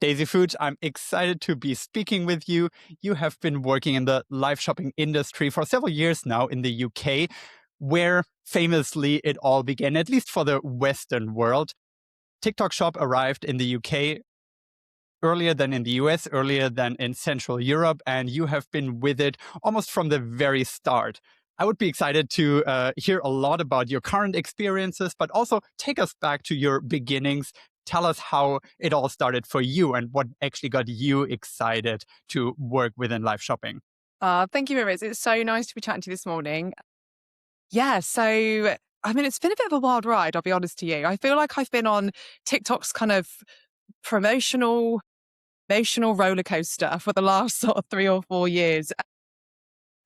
Daisy Fuge. I'm excited to be speaking with you. You have been working in the live shopping industry for several years now in the UK, where famously it all began, at least for the Western world. TikTok Shop arrived in the UK earlier than in the US, earlier than in Central Europe, and you have been with it almost from the very start. I would be excited to hear a lot about your current experiences, but also take us back to your beginnings. Tell us how it all started for you and what actually got you excited to work within live shopping. Thank you very much. It's so nice to be chatting to you this morning. Yeah, so it's been a bit of a wild ride, I'll be honest to you. I feel like I've been on TikTok's kind of promotional, emotional roller coaster for the last sort of 3 or 4 years.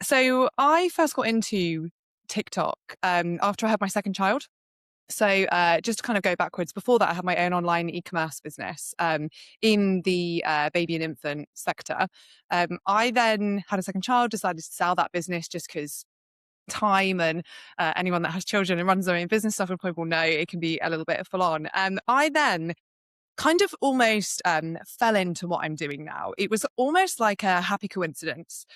So I first got into TikTok after I had my second child. So just to kind of go backwards, before that, I had my own online e-commerce business in the baby and infant sector. I then had a second child, decided to sell that business just because time and anyone that has children and runs their own business stuff will probably know it can be a little bit full on. I then kind of almost fell into what I'm doing now. It was almost like a happy coincidence.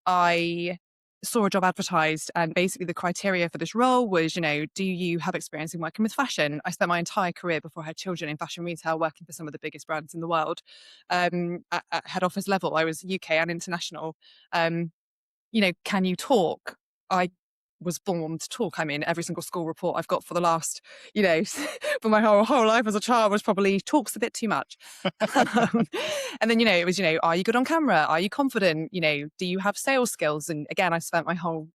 I saw a job advertised, and basically the criteria for this role was, do you have experience in working with fashion? I spent my entire career before I had children in fashion retail, working for some of the biggest brands in the world. At head office level, I was UK and international. Can you talk? I was born to talk. I mean, every single school report I've got for the last, for my whole life as a child was probably talks a bit too much. And then, it was, are you good on camera? Are you confident? Do you have sales skills? And again, I spent my whole,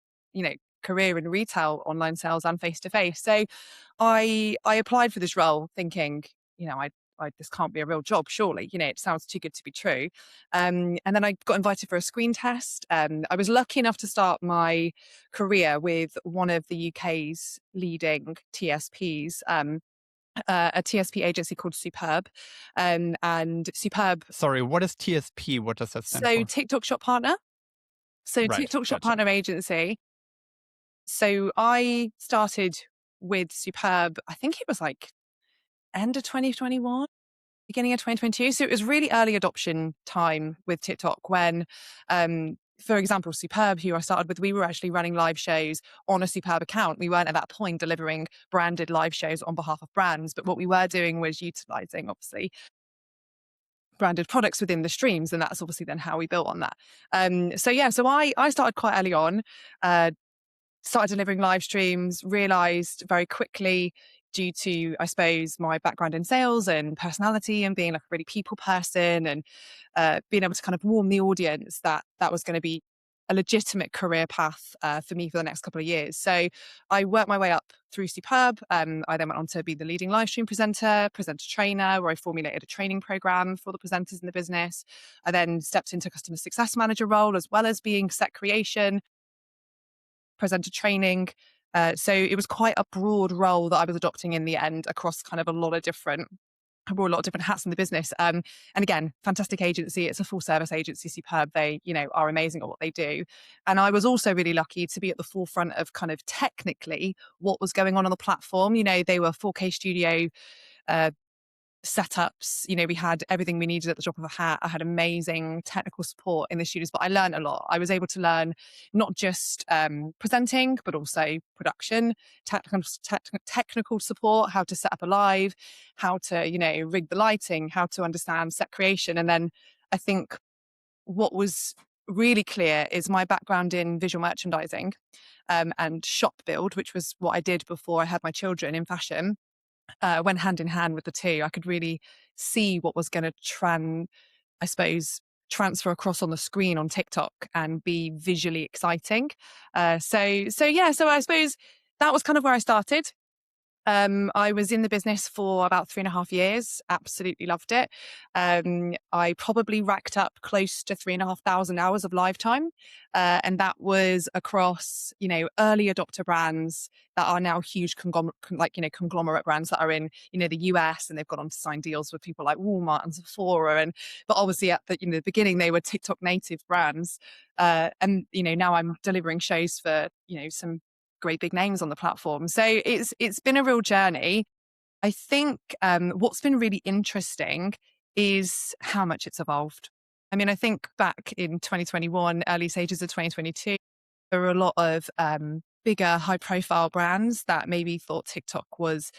career in retail, online sales and face to face. So I applied for this role thinking, this can't be a real job, surely. It sounds too good to be true. And then I got invited for a screen test. I was lucky enough to start my career with one of the UK's leading TSPs, a TSP agency called Superb. And Superb. Sorry, what is TSP? What does that stand for? TikTok Shop Partner. So Right, TikTok Shop gotcha. Partner agency. So I started with Superb, I think it was like end of 2021. Beginning of 2022. So it was really early adoption time with TikTok when, for example, Superb, who I started with, we were actually running live shows on a Superb account. We weren't at that point delivering branded live shows on behalf of brands, but what we were doing was utilizing, obviously, branded products within the streams. And that's obviously then how we built on that. So I started quite early on, started delivering live streams, realized very quickly, due to, I suppose, my background in sales and personality and being like a really people person and being able to kind of warm the audience, that was going to be a legitimate career path for me for the next couple of years. So I worked my way up through Superb. I then went on to be the leading live stream presenter trainer, where I formulated a training program for the presenters in the business. I then stepped into customer success manager role, as well as being set creation, presenter training. So it was quite a broad role that I was adopting in the end across kind of I wore a lot of different hats in the business. And again, fantastic agency. It's a full service agency, Superb. They, are amazing at what they do. And I was also really lucky to be at the forefront of kind of technically what was going on the platform. They were 4K studio setups. We had everything we needed at the drop of a hat. I had amazing technical support in the studios, but I learned a lot. I was able to learn not just presenting, but also production, technical support, how to set up a live, how to, rig the lighting, how to understand set creation. And then I think what was really clear is my background in visual merchandising and shop build, which was what I did before I had my children in fashion. Went hand in hand with the two. I could really see what was going to transfer across on the screen on TikTok and be visually exciting. So I suppose that was kind of where I started. I was in the business for about 3.5 years. Absolutely loved it. I probably racked up close to 3,500 hours of live time. And that was across, early adopter brands that are now huge conglomerate brands that are in, the US, and they've gone on to sign deals with people like Walmart and Sephora. But obviously at the beginning, they were TikTok native brands. And now I'm delivering shows for, some great big names on the platform. So it's been a real journey. I think what's been really interesting is how much it's evolved. I mean, I think back in 2021, early stages of 2022, there were a lot of bigger, high profile brands that maybe thought TikTok was,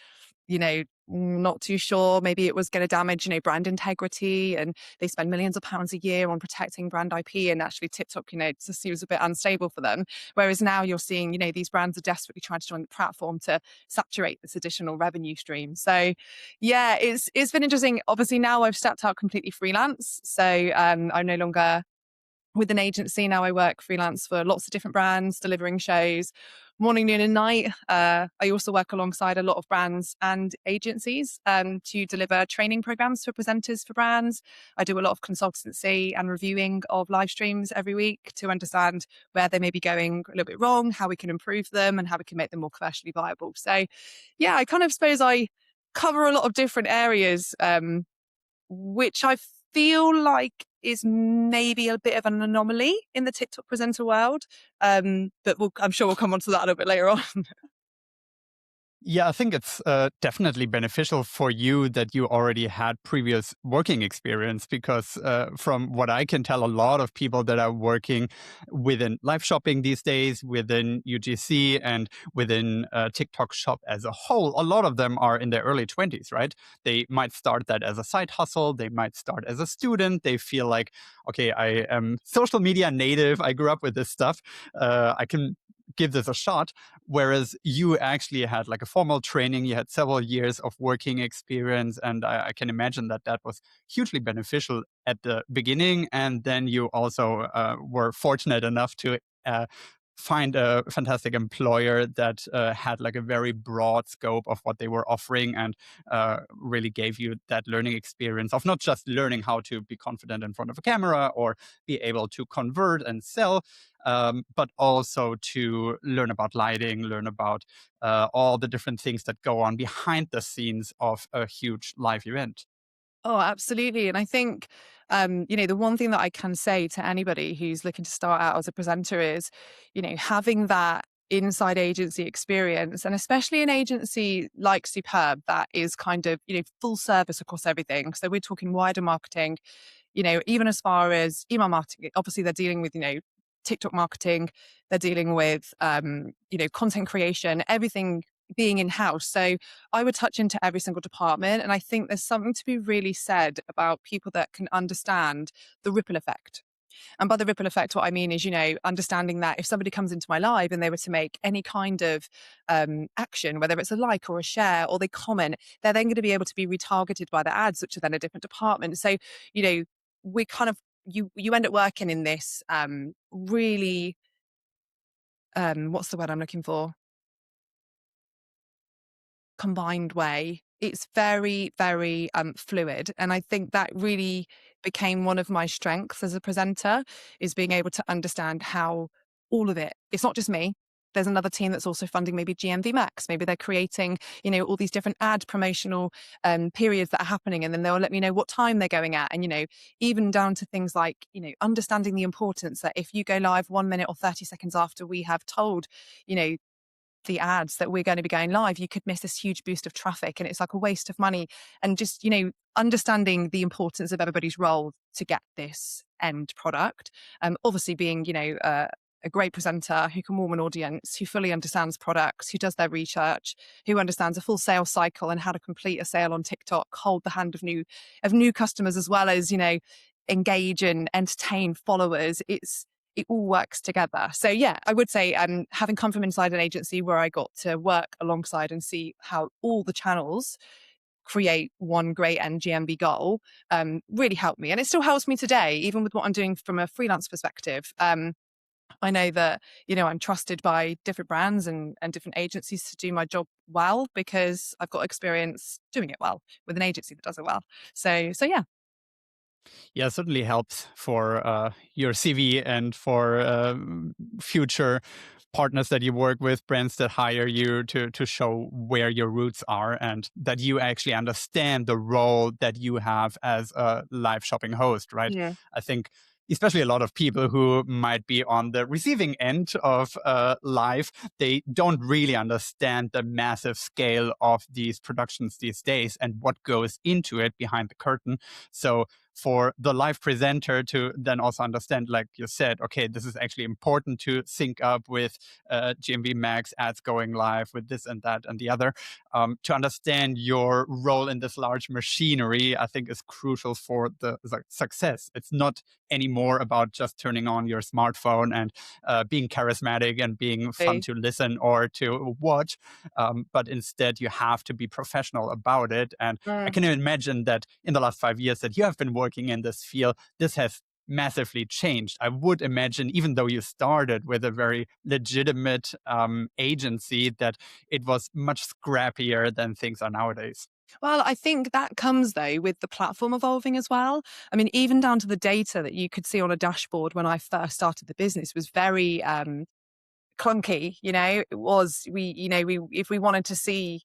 not too sure. Maybe it was going to damage, brand integrity, and they spend millions of pounds a year on protecting brand IP. And actually, TikTok, just seems a bit unstable for them. Whereas now you're seeing, these brands are desperately trying to join the platform to saturate this additional revenue stream. So, yeah, it's been interesting. Obviously, now I've stepped out completely freelance, so I'm no longer with an agency. Now I work freelance for lots of different brands, delivering shows morning, noon, and night. I also work alongside a lot of brands and agencies to deliver training programs for presenters for brands. I do a lot of consultancy and reviewing of live streams every week to understand where they may be going a little bit wrong, how we can improve them, and how we can make them more commercially viable. So, yeah, I kind of suppose I cover a lot of different areas, which I feel like is maybe a bit of an anomaly in the TikTok presenter world. But I'm sure we'll come on to that a little bit later on. Yeah, I think it's definitely beneficial for you that you already had previous working experience because from what I can tell, a lot of people that are working within live shopping these days, within UGC and within TikTok shop as a whole, a lot of them are in their early 20s, right? They might start that as a side hustle. They might start as a student. They feel like, okay, I am social media native. I grew up with this stuff. I can give this a shot. Whereas you actually had like a formal training, you had several years of working experience, and I can imagine that that was hugely beneficial at the beginning. And then you also were fortunate enough to find a fantastic employer that had like a very broad scope of what they were offering and really gave you that learning experience of not just learning how to be confident in front of a camera or be able to convert and sell, but also to learn about lighting, learn about all the different things that go on behind the scenes of a huge live event. Oh, absolutely. And I think, the one thing that I can say to anybody who's looking to start out as a presenter is, having that inside agency experience, and especially an agency like Superb that is kind of, full service across everything. So we're talking wider marketing, even as far as email marketing. Obviously, they're dealing with, TikTok marketing, they're dealing with, content creation, everything being in house. So I would touch into every single department. And I think there's something to be really said about people that can understand the ripple effect. And by the ripple effect, what I mean is, understanding that if somebody comes into my live and they were to make any kind of action, whether it's a like or a share or they comment, they're then going to be able to be retargeted by the ads, which are then a different department. So, we kind of, you end up working in this really, what's the word I'm looking for? Combined way. It's very, very fluid. And I think that really became one of my strengths as a presenter, is being able to understand how all of it, it's not just me. There's another team that's also funding maybe GMV Max. Maybe they're creating, all these different ad promotional periods that are happening. And then they'll let me know what time they're going at. And, even down to things like, understanding the importance that if you go live 1 minute or 30 seconds after we have told, the ads that we're going to be going live, you could miss this huge boost of traffic and it's like a waste of money. And just, understanding the importance of everybody's role to get this end product. Obviously being, a great presenter who can warm an audience, who fully understands products, who does their research, who understands a full sales cycle and how to complete a sale on TikTok, hold the hand of new customers, as well as, engage and entertain followers. It all works together. So yeah, I would say having come from inside an agency where I got to work alongside and see how all the channels create one great end GMV goal really helped me. And it still helps me today, even with what I'm doing from a freelance perspective. I know that, I'm trusted by different brands and different agencies to do my job well because I've got experience doing it well with an agency that does it well. So yeah. Yeah, it certainly helps for your CV and for future partners that you work with, brands that hire you to show where your roots are and that you actually understand the role that you have as a live shopping host, right? Yeah. I think especially a lot of people who might be on the receiving end of live, they don't really understand the massive scale of these productions these days and what goes into it behind the curtain. So for the live presenter to then also understand, like you said, okay, this is actually important to sync up with GMV Max ads going live with this and that and the other. To understand your role in this large machinery, I think is crucial for the success. It's not anymore about just turning on your smartphone and being charismatic and being fun to listen or to watch. But instead, you have to be professional about it. And I can imagine that in the last 5 years that you have been working in this field, this has massively changed. I would imagine, even though you started with a very legitimate agency, that it was much scrappier than things are nowadays. Well, I think that comes though with the platform evolving as well. I mean, even down to the data that you could see on a dashboard when I first started the business was very clunky. It was we if we wanted to see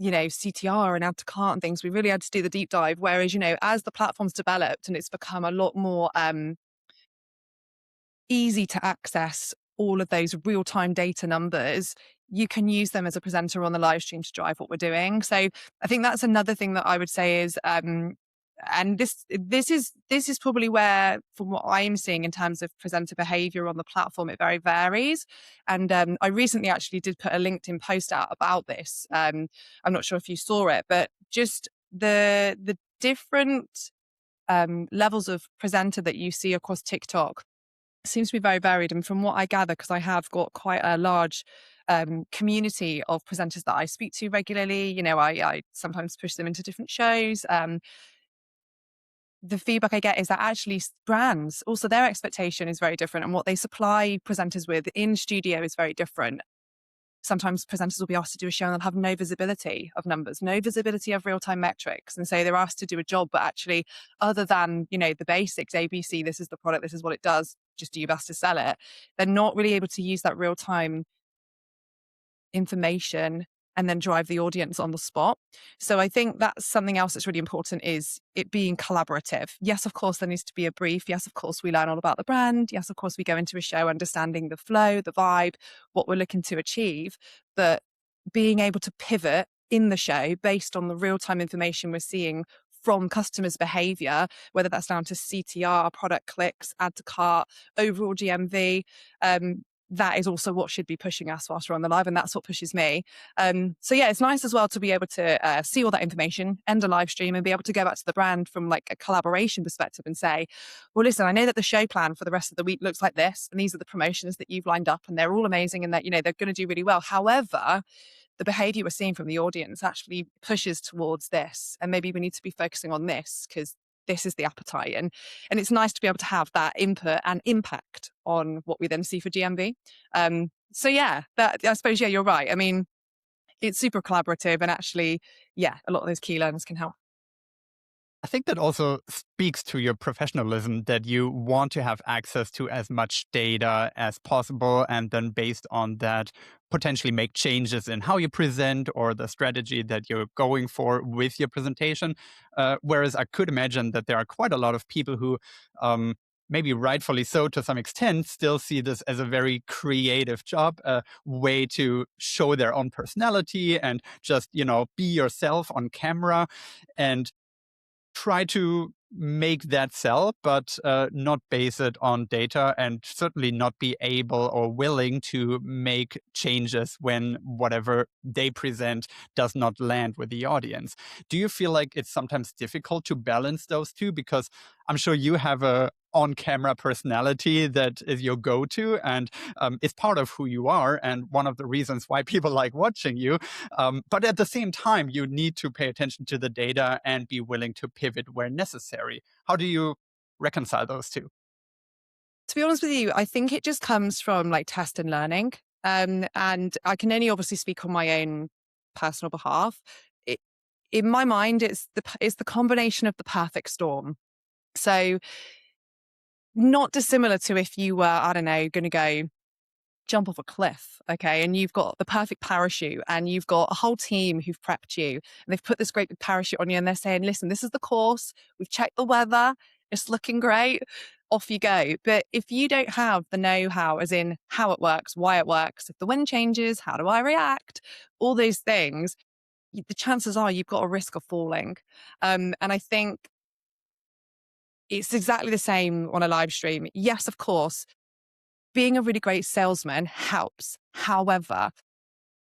CTR and add to cart and things, we really had to do the deep dive. Whereas as the platform's developed and it's become a lot more easy to access all of those real-time data numbers, you can use them as a presenter on the live stream to drive what we're doing. So I think that's another thing that I would say is, and this is probably where, from what I'm seeing in terms of presenter behavior on the platform, it very varies. And I recently actually did put a LinkedIn post out about this. I'm not sure if you saw it, but just the different levels of presenter that you see across TikTok seems to be very varied. And from what I gather, because I have got quite a large community of presenters that I speak to regularly, I sometimes push them into different shows. The feedback I get is that actually brands, also their expectation is very different, and what they supply presenters with in studio is very different. Sometimes presenters will be asked to do a show and they'll have no visibility of numbers, no visibility of real-time metrics. And so they're asked to do a job, but actually, other than, the basics, ABC, this is the product, this is what it does, just do your best to sell it. They're not really able to use that real-time information and then drive the audience on the spot. So I think that's something else that's really important, is it being collaborative. Yes, of course, there needs to be a brief. Yes, of course, we learn all about the brand. Yes, of course, we go into a show understanding the flow, the vibe, what we're looking to achieve. But being able to pivot in the show based on the real-time information we're seeing from customers' behavior, whether that's down to CTR, product clicks, add to cart, overall GMV, that is also what should be pushing us whilst we're on the live, and that's what pushes me. So yeah, it's nice as well to be able to see all that information, end a live stream, and be able to go back to the brand from like a collaboration perspective and say, well, listen, I know that the show plan for the rest of the week looks like this, and these are the promotions that you've lined up, and they're all amazing, and that they're going to do really well. However, the behavior we're seeing from the audience actually pushes towards this, and maybe we need to be focusing on this because this is the appetite. And it's nice to be able to have that input and impact on what we then see for GMV. So yeah, that, I suppose, yeah, you're right. I mean, it's super collaborative, and actually, yeah, a lot of those key learners can help. I think that also speaks to your professionalism, that you want to have access to as much data as possible, and then based on that, potentially make changes in how you present or the strategy that you're going for with your presentation. Whereas I could imagine that there are quite a lot of people who, maybe rightfully so to some extent, still see this as a very creative job, a way to show their own personality and just, be yourself on camera. And try to make that sell, but not base it on data, and certainly not be able or willing to make changes when whatever they present does not land with the audience. Do you feel like it's sometimes difficult to balance those two? Because I'm sure you have a on-camera personality that is your go-to and is part of who you are and one of the reasons why people like watching you. But at the same time, you need to pay attention to the data and be willing to pivot where necessary. How do you reconcile those two? To be honest with you, I think it just comes from like test and learning. And I can only obviously speak on my own personal behalf. It, in my mind, it's the combination of the perfect storm. So not dissimilar to if you were, I don't know, going to go jump off a cliff, okay, and you've got the perfect parachute and you've got a whole team who've prepped you and they've put this great big parachute on you and they're saying, listen, this is the course, we've checked the weather, it's looking great. off you go. But if you don't have the know-how, as in how it works, why it works, if the wind changes, how do I react, all those things, the chances are you've got a risk of falling. And I think it's exactly the same on a live stream. Yes, of course, being a really great salesman helps. However,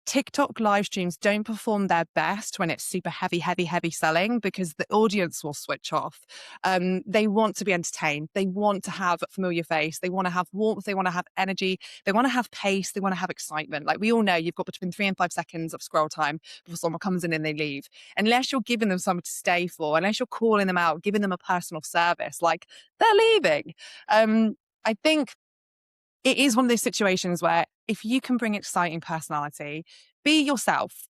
TikTok live streams don't perform their best when it's super heavy, heavy, heavy selling because the audience will switch off. They want to be entertained. They want to have a familiar face. They want to have warmth. They want to have energy. They want to have pace. They want to have excitement. Like we all know, you've got between 3 and 5 seconds of scroll time before someone comes in and they leave. Unless you're giving them something to stay for, unless you're calling them out, giving them a personal service, like they're leaving. I think it is one of those situations where if you can bring exciting personality, be yourself.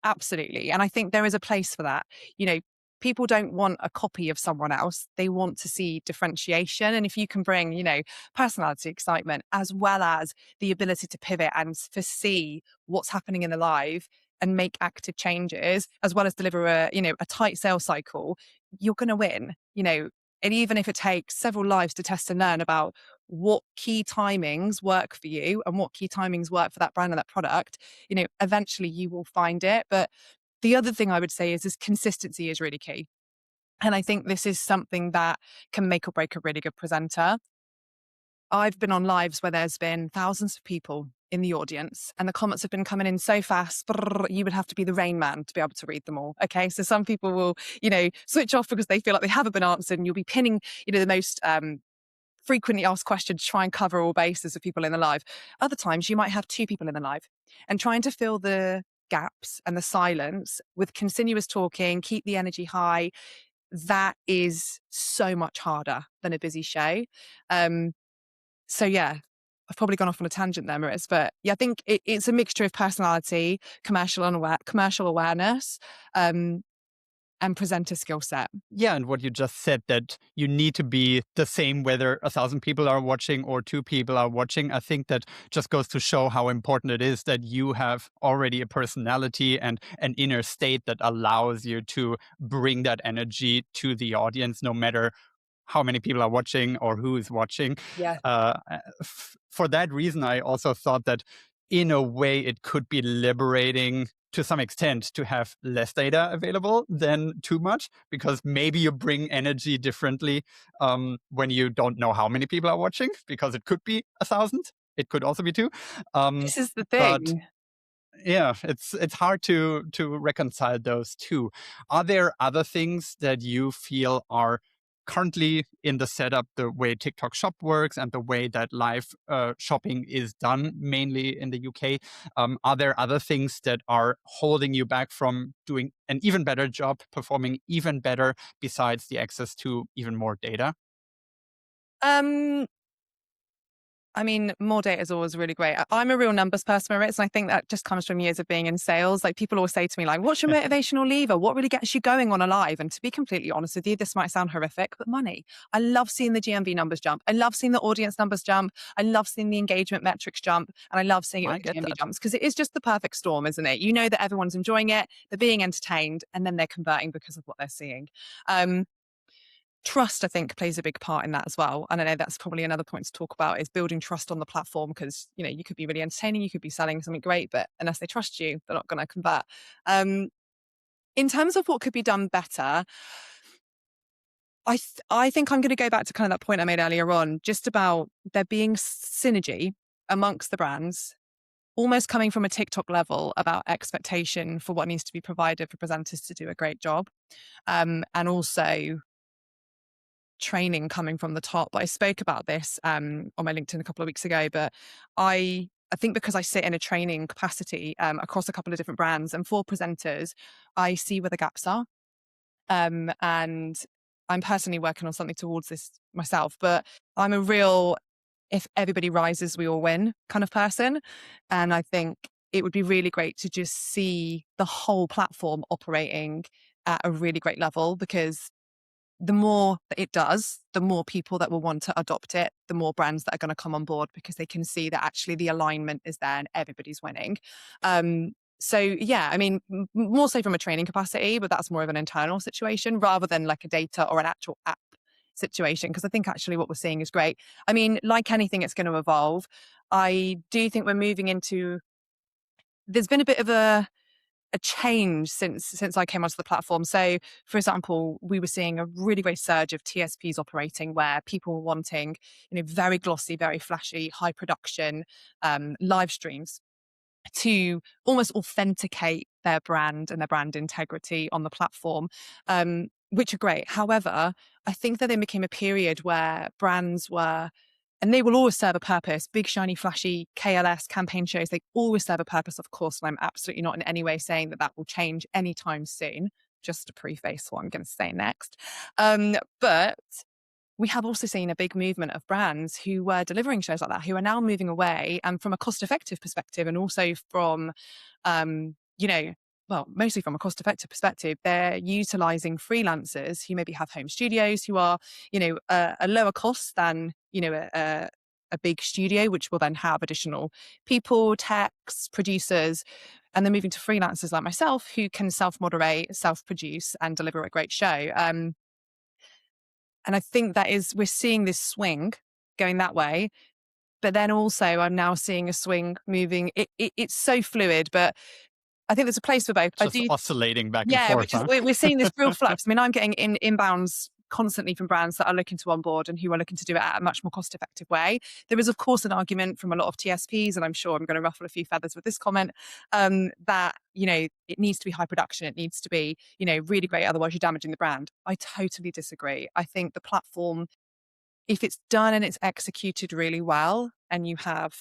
Absolutely. And I think there is a place for that. You know, people don't want a copy of someone else. They want to see differentiation. And if you can bring, personality, excitement, as well as the ability to pivot and foresee what's happening in the live and make active changes, as well as deliver a tight sales cycle, you're going to win, and even if it takes several lives to test and learn about what key timings work for you and what key timings work for that brand and that product, eventually you will find it. But the other thing I would say is consistency is really key. And I think this is something that can make or break a really good presenter. I've been on lives where there's been thousands of people in the audience and the comments have been coming in so fast, you would have to be the Rain Man to be able to read them all. Okay. So some people will, switch off because they feel like they haven't been answered, and you'll be pinning, the most frequently asked question to try and cover all bases of people in the live. Other times you might have two people in the live, and trying to fill the gaps and the silence with continuous talking, keep the energy high. That is so much harder than a busy show. So yeah, I've probably gone off on a tangent there, Maris, but yeah, I think it's a mixture of personality, commercial awareness, and presenter skill set. Yeah, and what you just said, that you need to be the same whether 1,000 people are watching or 2 people are watching. I think that just goes to show how important it is that you have already a personality and an inner state that allows you to bring that energy to the audience, no matter how many people are watching or who is watching. Yeah. For that reason, I also thought that in a way it could be liberating to some extent to have less data available than too much, because maybe you bring energy differently when you don't know how many people are watching, because it could be 1,000. It could also be 2. This is the But thing. yeah, it's hard to reconcile those two. Are there other things that you feel are currently in the setup, the way TikTok Shop works and the way that live shopping is done, mainly in the UK? Are there other things that are holding you back from doing an even better job, performing even better, besides the access to even more data? Um, I mean, more data is always really great. I'm a real numbers person, Maritz, and I think that just comes from years of being in sales. Like people always say to me, like, what's your motivational lever? What really gets you going on a live? And to be completely honest with you, this might sound horrific, but money. I love seeing the GMV numbers jump. I love seeing the audience numbers jump. I love seeing the engagement metrics jump. And I love seeing it I with the get GMV that. jumps because it is just the perfect storm, isn't it? You know that everyone's enjoying it, they're being entertained, and then they're converting because of what they're seeing. Trust, I think, plays a big part in that as well. And I know that's probably another point to talk about is building trust on the platform, because, you could be really entertaining, you could be selling something great, but unless they trust you, they're not going to convert. In terms of what could be done better, I think I'm going to go back to kind of that point I made earlier on, just about there being synergy amongst the brands, almost coming from a TikTok level about expectation for what needs to be provided for presenters to do a great job. And also training coming from the top. I spoke about this on my LinkedIn a couple of weeks ago, but I think because I sit in a training capacity across a couple of different brands and for presenters, I see where the gaps are. And I'm personally working on something towards this myself, but I'm a real, if everybody rises, we all win kind of person. And I think it would be really great to just see the whole platform operating at a really great level, because the more that it does, the more people that will want to adopt it, the more brands that are going to come on board, because they can see that actually the alignment is there and everybody's winning. So yeah, I mean, more so from a training capacity, but that's more of an internal situation rather than like a data or an actual app situation, because I think actually what we're seeing is great. I mean, like anything, it's going to evolve. I do think we're moving into, there's been a bit of a change since I came onto the platform. So, for example, we were seeing a really great surge of TSPs operating where people were wanting, very glossy, very flashy, high production live streams to almost authenticate their brand and their brand integrity on the platform, which are great. However, I think that there became a period where brands were, and they will always serve a purpose, big, shiny, flashy KLS campaign shows, they always serve a purpose, of course. And I'm absolutely not in any way saying that will change anytime soon. Just to preface what I'm going to say next. But we have also seen a big movement of brands who were delivering shows like that, who are now moving away, and from a cost-effective perspective, and also from, well, mostly from a cost-effective perspective, they're utilizing freelancers who maybe have home studios, who are, a lower cost than, a big studio, which will then have additional people, techs, producers, and they're moving to freelancers like myself who can self-moderate, self-produce, and deliver a great show. And I think we're seeing this swing going that way. But then also I'm now seeing a swing moving. It's so fluid, but I think there's a place for both. I Just do. oscillating back and Yeah, forth, which is, huh? we're seeing this real flux. I mean, I'm getting inbounds constantly from brands that are looking to onboard and who are looking to do it at a much more cost-effective way. There is, of course, an argument from a lot of TSPs, and I'm sure I'm going to ruffle a few feathers with this comment, that, it needs to be high production. It needs to be, really great. Otherwise, you're damaging the brand. I totally disagree. I think the platform, if it's done and it's executed really well, and you have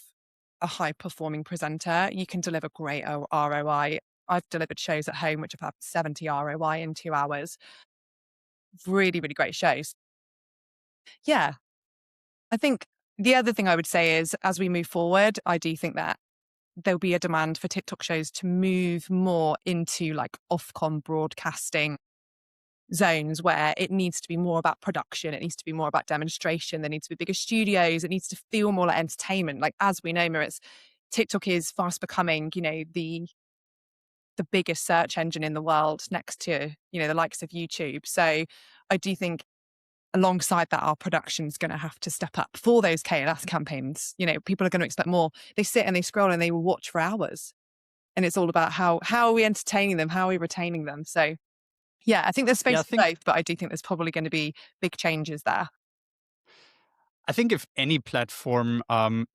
a high-performing presenter, you can deliver great ROI. I've delivered shows at home which have had 70 ROI in 2 hours. Really, really great shows. Yeah. I think the other thing I would say is, as we move forward, I do think that there'll be a demand for TikTok shows to move more into like Ofcom broadcasting zones, where it needs to be more about production. It needs to be more about demonstration. There needs to be bigger studios. It needs to feel more like entertainment. Like, as we know, Maritz, TikTok is fast becoming, the biggest search engine in the world, next to, the likes of YouTube. So I do think alongside that, our production is going to have to step up for those KLS campaigns. People are going to expect more. They sit and they scroll and they will watch for hours. And it's all about how are we entertaining them? How are we retaining them? So yeah, I think there's Yeah, space for both, but I do think there's probably going to be big changes there. I think if any platform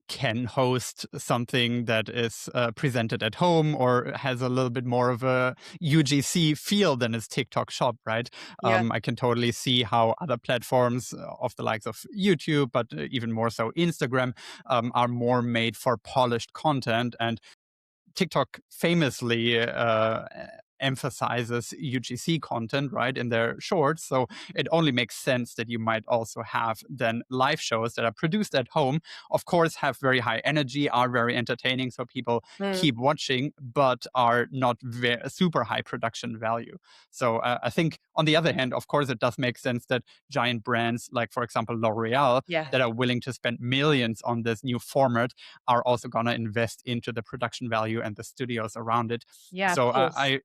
can host something that is presented at home or has a little bit more of a UGC feel than its TikTok shop, right? Yeah. I can totally see how other platforms of the likes of YouTube, but even more so Instagram, are more made for polished content. And TikTok famously emphasizes UGC content, right, in their shorts. So it only makes sense that you might also have then live shows that are produced at home, of course, have very high energy, are very entertaining, so people keep watching, but are not super high production value. So I think, on the other hand, of course, it does make sense that giant brands like, for example, L'Oreal, Yeah. that are willing to spend millions on this new format, are also going to invest into the production value and the studios around it. Yeah, of So course. I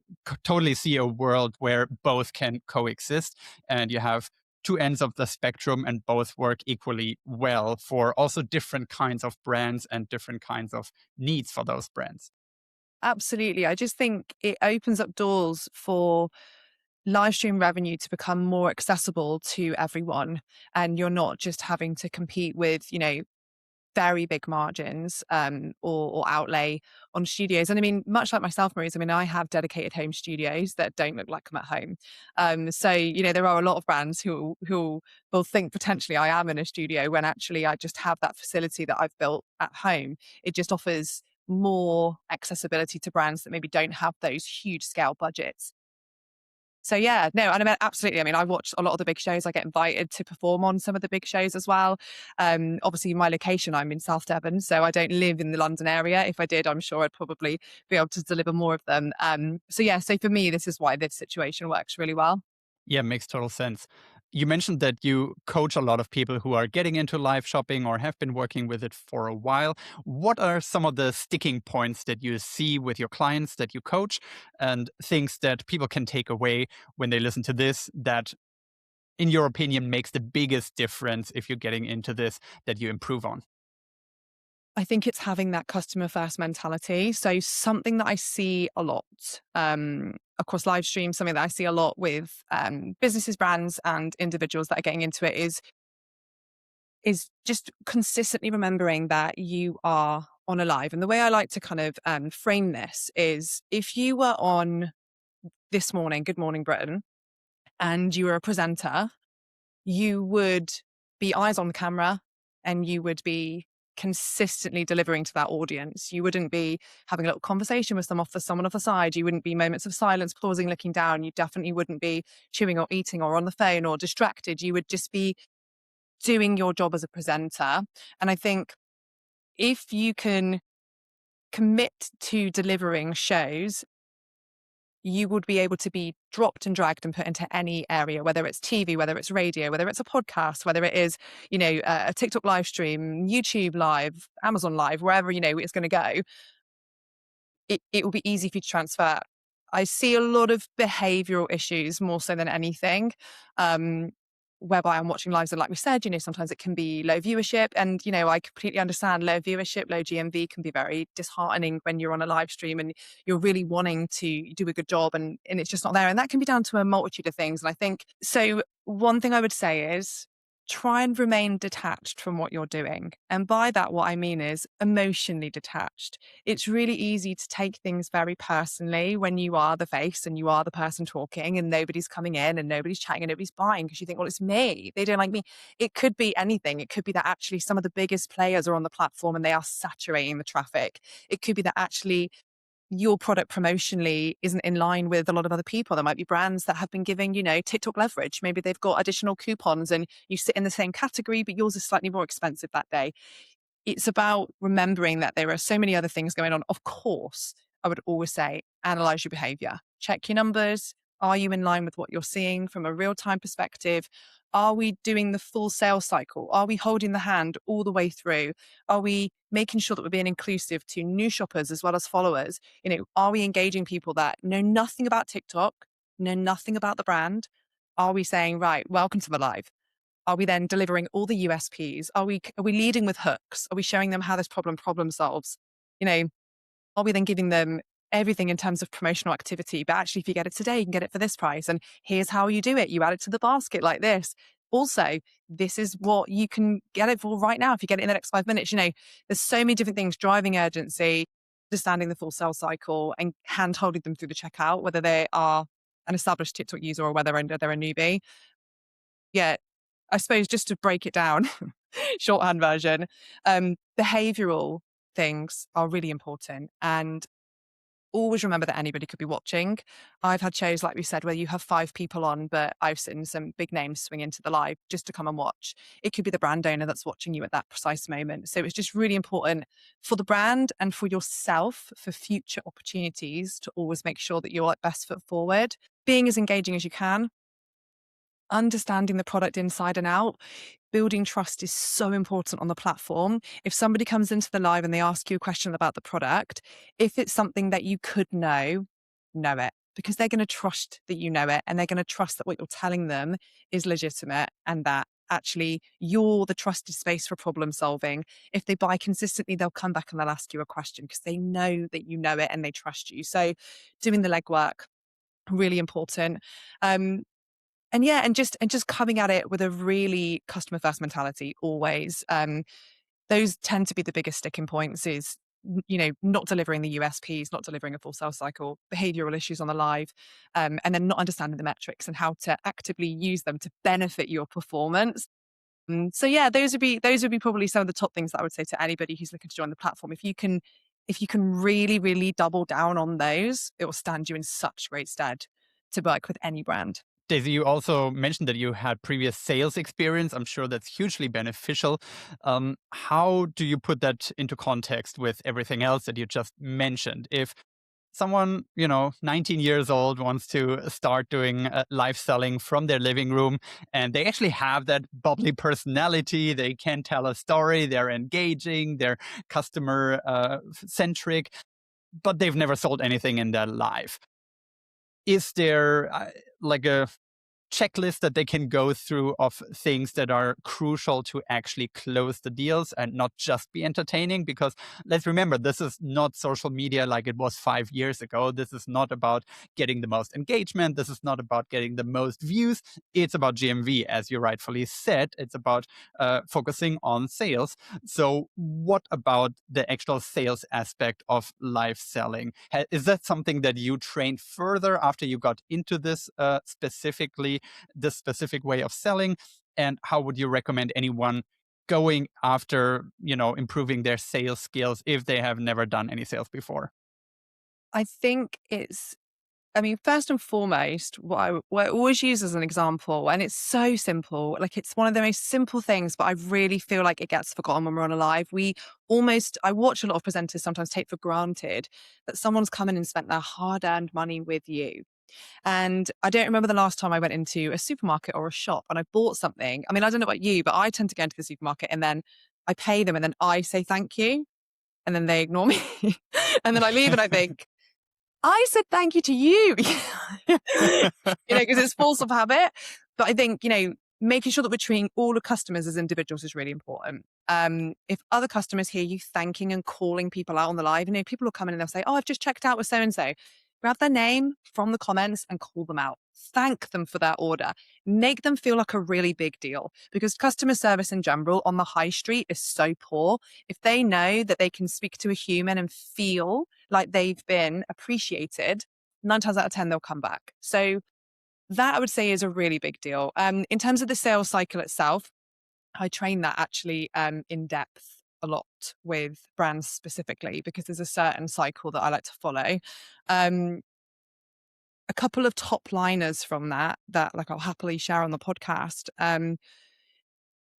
totally see a world where both can coexist, and you have two ends of the spectrum and both work equally well for also different kinds of brands and different kinds of needs for those brands. Absolutely. I just think it opens up doors for live stream revenue to become more accessible to everyone. And you're not just having to compete with, very big margins or outlay on studios. And I mean, much like myself, Maurice, I mean, I have dedicated home studios that don't look like I'm at home. So, there are a lot of brands who will think potentially I am in a studio when actually I just have that facility that I've built at home. It just offers more accessibility to brands that maybe don't have those huge scale budgets. So yeah, no, and I mean, absolutely. I mean, I watch a lot of the big shows. I get invited to perform on some of the big shows as well. Obviously, my location, I'm in South Devon, so I don't live in the London area. If I did, I'm sure I'd probably be able to deliver more of them. So yeah, so for me, this is why this situation works really well. Yeah, makes total sense. You mentioned that you coach a lot of people who are getting into live shopping or have been working with it for a while. What are some of the sticking points that you see with your clients that you coach, and things that people can take away when they listen to this that in your opinion, makes the biggest difference if you're getting into this that you improve on? I think it's having that customer first mentality. So something that I see a lot across live streams, something that I see a lot with businesses, brands, and individuals that are getting into it is just consistently remembering that you are on a live. And the way I like to kind of frame this is if you were on This Morning, Good Morning Britain, and you were a presenter, you would be eyes on the camera and you would be consistently delivering to that audience. You wouldn't be having a little conversation with someone off the side. You wouldn't be moments of silence, pausing, looking down. You definitely wouldn't be chewing or eating or on the phone or distracted. You would just be doing your job as a presenter. And I think if you can commit to delivering shows, you would be able to be dropped and dragged and put into any area, whether it's TV, whether it's radio, whether it's a podcast, whether it is, a TikTok live stream, YouTube live, Amazon live, wherever, it's going to go. It will be easy for you to transfer. I see a lot of behavioral issues more so than anything, whereby I'm watching lives and like we said, sometimes it can be low viewership. And, I completely understand low viewership, low GMV can be very disheartening when you're on a live stream and you're really wanting to do a good job and it's just not there. And that can be down to a multitude of things. And I think, so one thing I would say is try and remain detached from what you're doing. And by that, what I mean is emotionally detached. It's really easy to take things very personally when you are the face and you are the person talking and nobody's coming in and nobody's chatting and nobody's buying because you think, well, it's me. They don't like me. It could be anything. It could be that actually some of the biggest players are on the platform and they are saturating the traffic. It could be that actually your product promotionally isn't in line with a lot of other people. There might be brands that have been giving, TikTok leverage. Maybe they've got additional coupons and you sit in the same category, but yours is slightly more expensive that day. It's about remembering that there are so many other things going on. Of course, I would always say, analyze your behavior, check your numbers. Are you in line with what you're seeing from a real-time perspective? Are we doing the full sales cycle? Are we holding the hand all the way through? Are we making sure that we're being inclusive to new shoppers as well as followers? Are we engaging people that know nothing about TikTok, know nothing about the brand? Are we saying, right, welcome to the live? Are we then delivering all the USPs? Are we leading with hooks? Are we showing them how this problem solves? Are we then giving them everything in terms of promotional activity? But actually, if you get it today, you can get it for this price. And here's how you do it. You add it to the basket like this. Also, this is what you can get it for right now. If you get it in the next 5 minutes, there's so many different things driving urgency, understanding the full sales cycle and hand holding them through the checkout, whether they are an established TikTok user or whether they're a newbie. Yeah, I suppose just to break it down, shorthand version, behavioral things are really important. And always remember that anybody could be watching. I've had shows, like we said, where you have 5 people on, but I've seen some big names swing into the live just to come and watch. It could be the brand owner that's watching you at that precise moment. So it's just really important for the brand and for yourself for future opportunities to always make sure that you're like best foot forward, being as engaging as you can, understanding the product inside and out. Building trust is so important on the platform. If somebody comes into the live and they ask you a question about the product, if it's something that you could know it, because they're going to trust that you know it and they're going to trust that what you're telling them is legitimate and that actually you're the trusted space for problem solving. If they buy consistently, they'll come back and they'll ask you a question because they know that you know it and they trust you. So doing the legwork, really important. And just coming at it with a really customer first mentality always. Those tend to be the biggest sticking points is, not delivering the USPs, not delivering a full sales cycle, behavioral issues on the live, and then not understanding the metrics and how to actively use them to benefit your performance. So yeah, those would be probably some of the top things that I would say to anybody who's looking to join the platform. If you can really, really double down on those, it will stand you in such great stead to work with any brand. Daisy, you also mentioned that you had previous sales experience. I'm sure that's hugely beneficial. How do you put that into context with everything else that you just mentioned? If someone, 19 years old wants to start doing live selling from their living room and they actually have that bubbly personality, they can tell a story, they're engaging, they're customer centric, but they've never sold anything in their life. Is there like a checklist that they can go through of things that are crucial to actually close the deals and not just be entertaining. Because let's remember, this is not social media like it was 5 years ago. This is not about getting the most engagement. This is not about getting the most views. It's about GMV, as you rightfully said. It's about focusing on sales. So what about the actual sales aspect of live selling? Is that something that you trained further after you got into this specifically, this specific way of selling? And how would you recommend anyone going after, improving their sales skills if they have never done any sales before? I think first and foremost, what I always use as an example, and it's so simple, like it's one of the most simple things, but I really feel like it gets forgotten when we're on a live. I watch a lot of presenters sometimes take for granted that someone's come in and spent their hard-earned money with you. And I don't remember the last time I went into a supermarket or a shop and I bought something. I mean, I don't know about you, but I tend to go into the supermarket and then I pay them and then I say thank you and then they ignore me. And then I leave and I think, I said thank you to you, because it's force of habit. But I think, making sure that we're treating all the customers as individuals is really important. If other customers hear you thanking and calling people out on the live, people will come in and they'll say, oh, I've just checked out with so-and-so. Grab their name from the comments and call them out. Thank them for their order. Make them feel like a really big deal, because customer service in general on the high street is so poor. If they know that they can speak to a human and feel like they've been appreciated, 9 times out of 10, they'll come back. So that I would say is a really big deal. In terms of the sales cycle itself, I train that actually in depth a lot with brands specifically, because there's a certain cycle that I like to follow. A couple of top liners from that like I'll happily share on the podcast.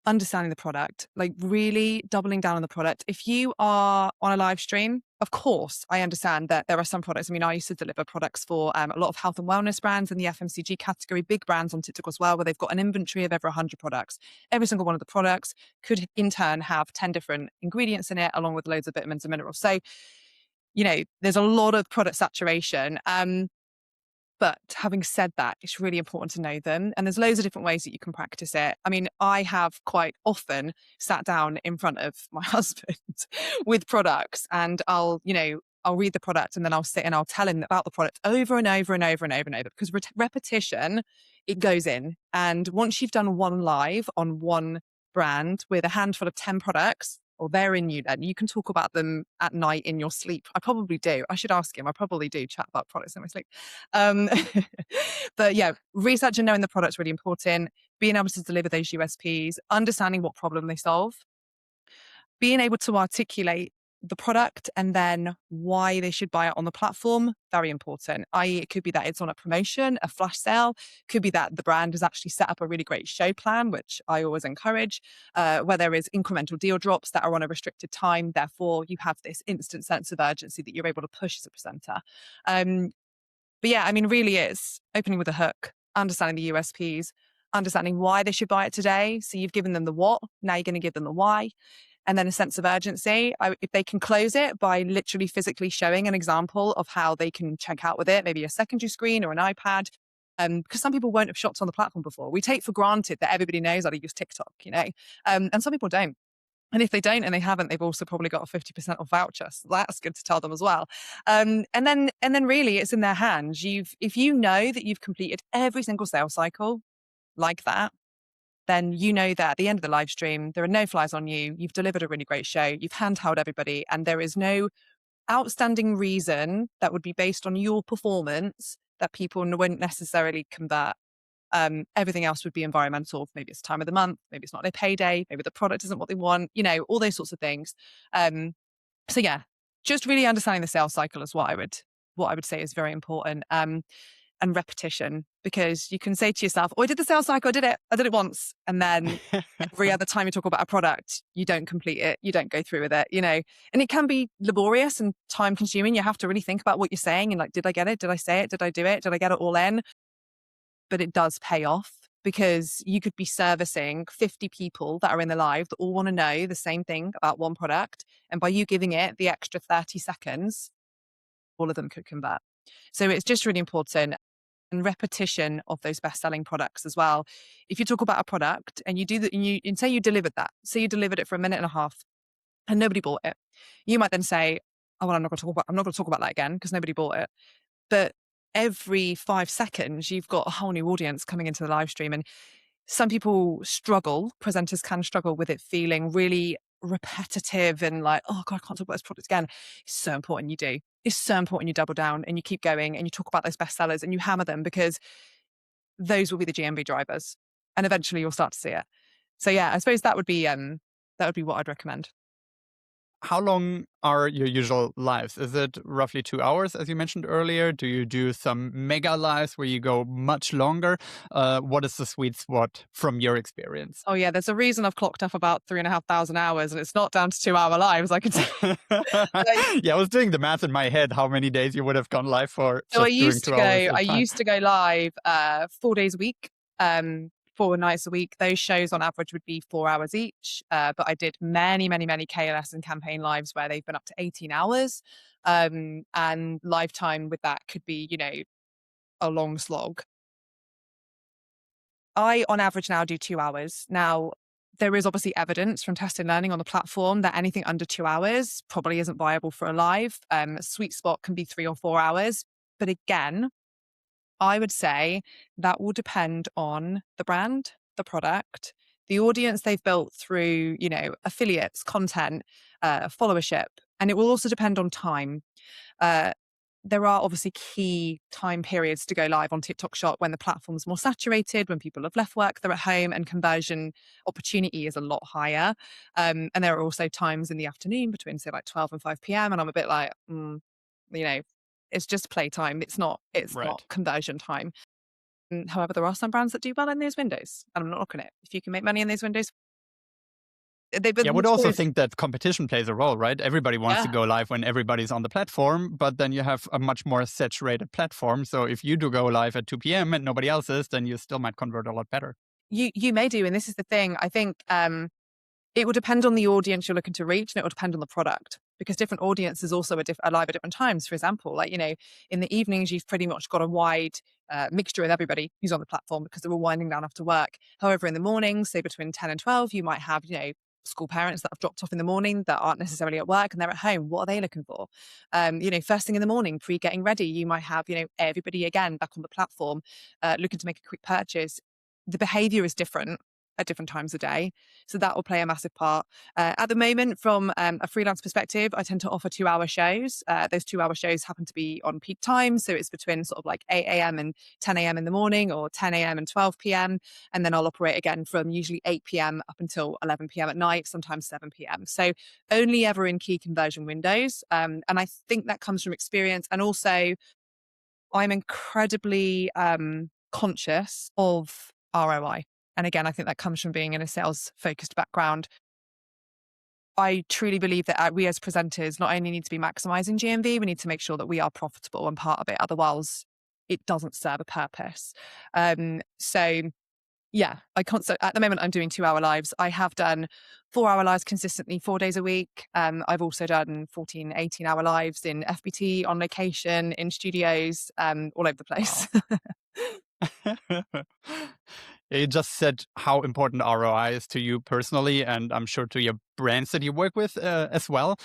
Understanding the product, like really doubling down on the product. If you are on a live stream, of course, I understand that there are some products. I used to deliver products for a lot of health and wellness brands in the FMCG category, big brands on TikTok as well, where they've got an inventory of over 100 products. Every single one of the products could in turn have 10 different ingredients in it, along with loads of vitamins and minerals. So, there's a lot of product saturation. But having said that, it's really important to know them. And there's loads of different ways that you can practice it. I have quite often sat down in front of my husband with products and I'll read the product and then I'll sit and I'll tell him about the product over and over and over and over and over, because repetition, it goes in. And once you've done one live on one brand with a handful of 10 products, or they're in you, then you can talk about them at night in your sleep. I probably do. I should ask him. I probably do chat about products in my sleep. But yeah, research and knowing the product's really important. Being able to deliver those USPs, understanding what problem they solve, being able to articulate the product and then why they should buy it on the platform, very important. I.e., it could be that it's on a promotion, a flash sale, could be that the brand has actually set up a really great show plan, which I always encourage, where there is incremental deal drops that are on a restricted time. Therefore, you have this instant sense of urgency that you're able to push as a presenter. But yeah, really it's opening with a hook, understanding the USPs, understanding why they should buy it today. So you've given them the what, now you're going to give them the why. And then a sense of urgency. If they can close it by literally physically showing an example of how they can check out with it, maybe a secondary screen or an iPad, because some people won't have shopped on the platform before. We take for granted that everybody knows how to use TikTok, and some people don't. And if they don't and they haven't, they've also probably got a 50% off voucher. So that's good to tell them as well. And then really it's in their hands. If you know that you've completed every single sales cycle like that, then you know that at the end of the live stream, there are no flies on you. You've delivered a really great show. You've handheld everybody, and there is no outstanding reason that would be based on your performance that people wouldn't necessarily convert. Everything else would be environmental. Maybe it's time of the month. Maybe it's not their payday. Maybe the product isn't what they want. All those sorts of things. So yeah, just really understanding the sales cycle is what I would say is very important. And repetition, because you can say to yourself, oh, I did the sales cycle, I did it once. And then every other time you talk about a product, you don't complete it, you don't go through with it, and it can be laborious and time consuming. You have to really think about what you're saying and did I get it? Did I say it? Did I do it? Did I get it all in? But it does pay off, because you could be servicing 50 people that are in the live that all want to know the same thing about one product. And by you giving it the extra 30 seconds, all of them could convert. So it's just really important. and repetition of those best-selling products as well. If you talk about a product and you do that, and say you delivered that, say you delivered it for a minute and a half and nobody bought it, you might then say, "Oh, well, I'm not going to talk about that again because nobody bought it." But every 5 seconds, you've got a whole new audience coming into the live stream, and some people struggle. Presenters can struggle with it feeling really repetitive and like, oh God, I can't talk about this product again. It's so important you do. It's so important you double down and you keep going and you talk about those bestsellers and you hammer them, because those will be the GMV drivers, and eventually you'll start to see it. So yeah, I suppose that would be what I'd recommend. How long are your usual lives? Is it roughly 2 hours, as you mentioned earlier? Do you do some mega lives where you go much longer? What is the sweet spot from your experience? Oh yeah, there's a reason I've clocked up about 3,500 hours, and it's not down to 2 hour lives. I can say. Like, Yeah, I was doing the math in my head how many days you would have gone live for so just doing 2 hours at a I time. used to go live 4 days a week, 4 nights a week. Those shows on average would be 4 hours each. But I did many, many, many KLS and campaign lives where they've been up to 18 hours. And lifetime with that could be, a long slog. I, on average, now do 2 hours. Now, there is obviously evidence from test and learning on the platform that anything under 2 hours probably isn't viable for a live. Sweet spot can be 3 or 4 hours. But again, I would say that will depend on the brand, the product, the audience they've built through, affiliates, content, followership. And it will also depend on time. Uh, there are obviously key time periods to go live on TikTok Shop when the platform's more saturated, when people have left work, they're at home, and conversion opportunity is a lot higher. And there are also times in the afternoon between, say, like 12 and 5 p.m. And I'm a bit like, you know, it's just playtime. It's not Right. conversion time. However, there are some brands that do well in those windows, and I'm not knocking it. If you can make money in those windows, Yeah, I the would also choice. think that competition plays a role, right? Everybody wants to Yeah. go live when everybody's on the platform, but then you have a much more saturated platform. So if you do go live at 2 p.m. and nobody else is, then you still might convert a lot better. You may do, and this is the thing. I think it will depend on the audience you're looking to reach, and it will depend on the product, because different audiences also are live at different times. For example, like, in the evenings, you've pretty much got a wide mixture with everybody who's on the platform because they're all winding down after work. However, in the mornings, say between 10 and 12, you might have, school parents that have dropped off in the morning that aren't necessarily at work and they're at home. What are they looking for? First thing in the morning, pre getting ready, you might have, everybody again back on the platform looking to make a quick purchase. The behavior is different at different times of day. So that will play a massive part. At the moment, from a freelance perspective, I tend to offer 2 hour shows. Those 2 hour shows happen to be on peak time. So it's between sort of like 8 a.m. and 10 a.m. in the morning, or 10 a.m. and 12 p.m. And then I'll operate again from usually 8 p.m. up until 11 p.m. at night, sometimes 7 p.m. So only ever in key conversion windows. And I think that comes from experience. And also, I'm incredibly conscious of ROI. And again, I think that comes from being in a sales focused background. I truly believe that we as presenters not only need to be maximizing GMV, we need to make sure that we are profitable and part of it. Otherwise, it doesn't serve a purpose. So yeah, so at the moment I'm doing 2 hour lives. I have done 4 hour lives consistently 4 days a week. I've also done 14, 18 hour lives in FBT, on location, in studios, all over the place. Wow. Yeah, you just said how important ROI is to you personally, and I'm sure to your brands that you work with as well.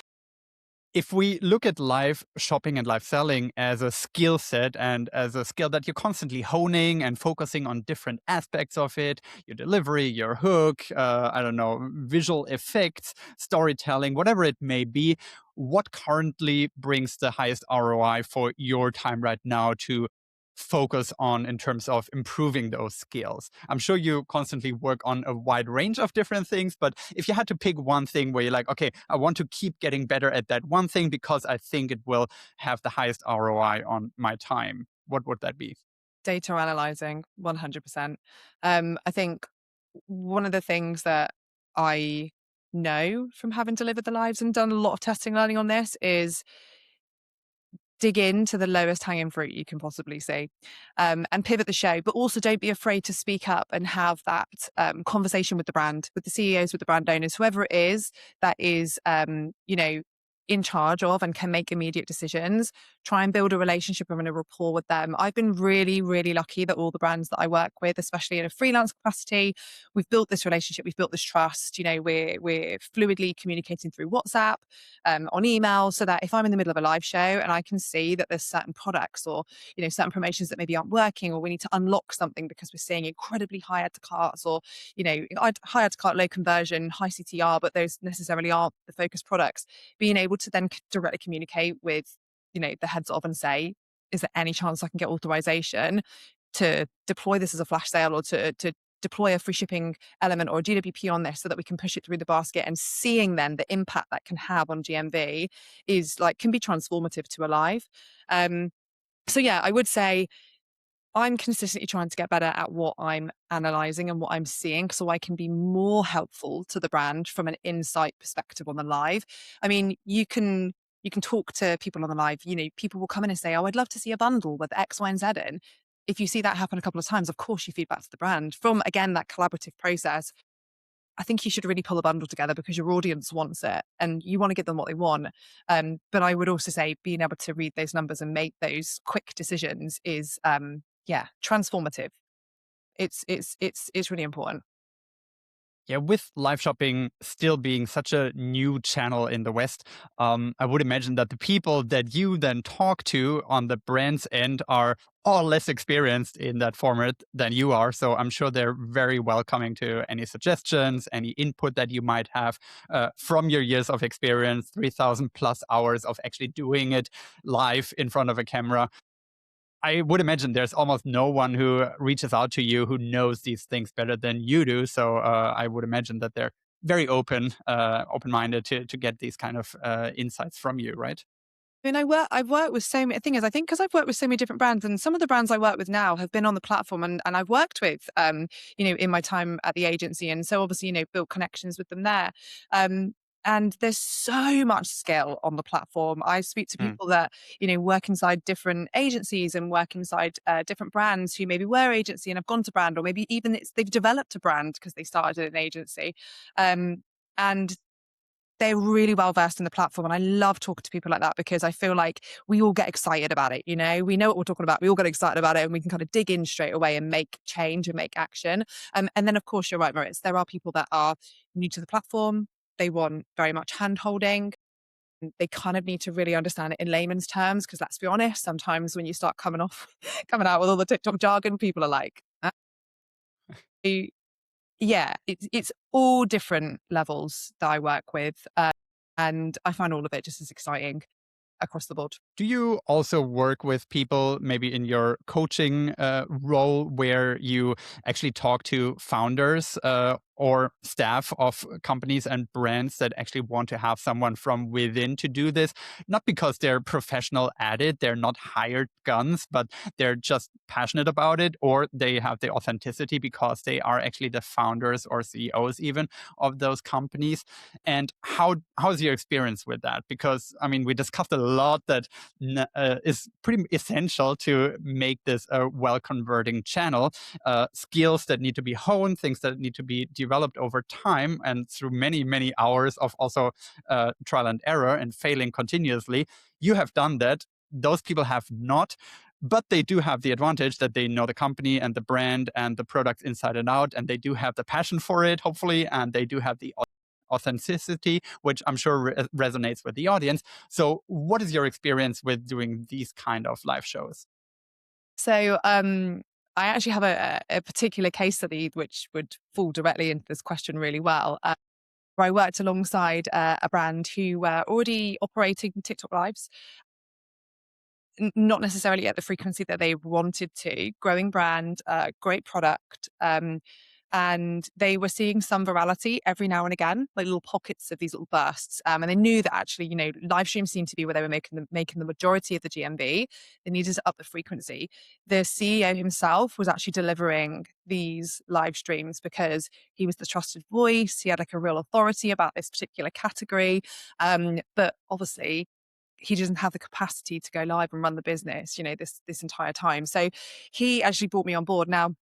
If we look at live shopping and live selling as a skill set and as a skill that you're constantly honing and focusing on different aspects of it, your delivery, your hook, I don't know, visual effects, storytelling, whatever it may be, what currently brings the highest ROI for your time right now to focus on in terms of improving those skills? I'm sure you constantly work on a wide range of different things, but if you had to pick one thing where you're like, okay, I want to keep getting better at that one thing because I think it will have the highest ROI on my time, what would that be? Data analyzing, 100%. I think one of the things that I know from having delivered the lives and done a lot of testing learning on this is dig into the lowest hanging fruit you can possibly see, and pivot the show. But also don't be afraid to speak up and have that conversation with the brand, with the CEOs, with the brand owners, whoever it is that is, in charge of and can make immediate decisions, try and build a relationship and a rapport with them. I've been really, really lucky that all the brands that I work with, especially in a freelance capacity, we've built this relationship, we've built this trust. We're fluidly communicating through WhatsApp, on email, so that if I'm in the middle of a live show and I can see that there's certain products or certain promotions that maybe aren't working, or we need to unlock something because we're seeing incredibly high add to carts, or high add to cart, low conversion, high CTR, but those necessarily aren't the focus products, being able to then directly communicate with the heads of and say, is there any chance I can get authorization to deploy this as a flash sale, or to deploy a free shipping element or a GWP on this so that we can push it through the basket, and seeing then the impact that can have on GMV can be transformative to a live. So yeah, I would say I'm consistently trying to get better at what I'm analyzing and what I'm seeing, so I can be more helpful to the brand from an insight perspective on the live. I mean, you can talk to people on the live. People will come in and say, "Oh, I'd love to see a bundle with X, Y, and Z in." If you see that happen a couple of times, of course you feed back to the brand from, again, that collaborative process. I think you should really pull a bundle together because your audience wants it and you want to give them what they want. But I would also say being able to read those numbers and make those quick decisions is, yeah, transformative. It's really important. Yeah, with live shopping still being such a new channel in the West, I would imagine that the people that you then talk to on the brand's end are all less experienced in that format than you are. So I'm sure they're very welcoming to any suggestions, any input that you might have from your years of experience, 3,000 plus hours of actually doing it live in front of a camera. I would imagine there's almost no one who reaches out to you who knows these things better than you do. So I would imagine that they're very open-minded to get these kind of insights from you, right? I mean, I've worked with so many. The thing is, I think because I've worked with so many different brands, and some of the brands I work with now have been on the platform, and I've worked with, in my time at the agency, and so obviously, built connections with them there. And there's so much skill on the platform. I speak to Mm. people that work inside different agencies and work inside different brands who maybe were agency and have gone to brand, or maybe even they've developed a brand because they started at an agency. And they're really well versed in the platform. And I love talking to people like that because I feel like we all get excited about it. We know what we're talking about. We all get excited about it and we can kind of dig in straight away and make change and make action. And then, of course, you're right, Moritz. There are people that are new to the platform. They want very much hand holding. They kind of need to really understand it in layman's terms because let's be honest, sometimes when you start coming out with all the TikTok jargon, people are like, yeah, it's all different levels that I work with, and I find all of it just as exciting across the board. Do you also work with people maybe in your coaching role where you actually talk to founders or staff of companies and brands that actually want to have someone from within to do this? Not because they're professional at it, they're not hired guns, but they're just passionate about it, or they have the authenticity because they are actually the founders or CEOs even of those companies. And how's your experience with that? Because I mean, we discussed a lot that is pretty essential to make this a well converting channel. Skills that need to be honed, things that need to be developed over time and through many, many hours of also trial and error and failing continuously. You have done that. Those people have not. But they do have the advantage that they know the company and the brand and the products inside and out, and they do have the passion for it, hopefully, and they do have the authenticity, which I'm sure resonates with the audience. So, what is your experience with doing these kind of live shows? So, I actually have a particular case study which would fall directly into this question really well. Where I worked alongside a brand who were already operating TikTok lives, not necessarily at the frequency that they wanted to. Growing brand, great product. And they were seeing some virality every now and again, like little pockets of these little bursts. And they knew that actually, live streams seemed to be where they were making the majority of the GMV. They needed to up the frequency. The CEO himself was actually delivering these live streams because he was the trusted voice. He had like a real authority about this particular category. But obviously, he doesn't have the capacity to go live and run the business, this entire time. So he actually brought me on board. Now,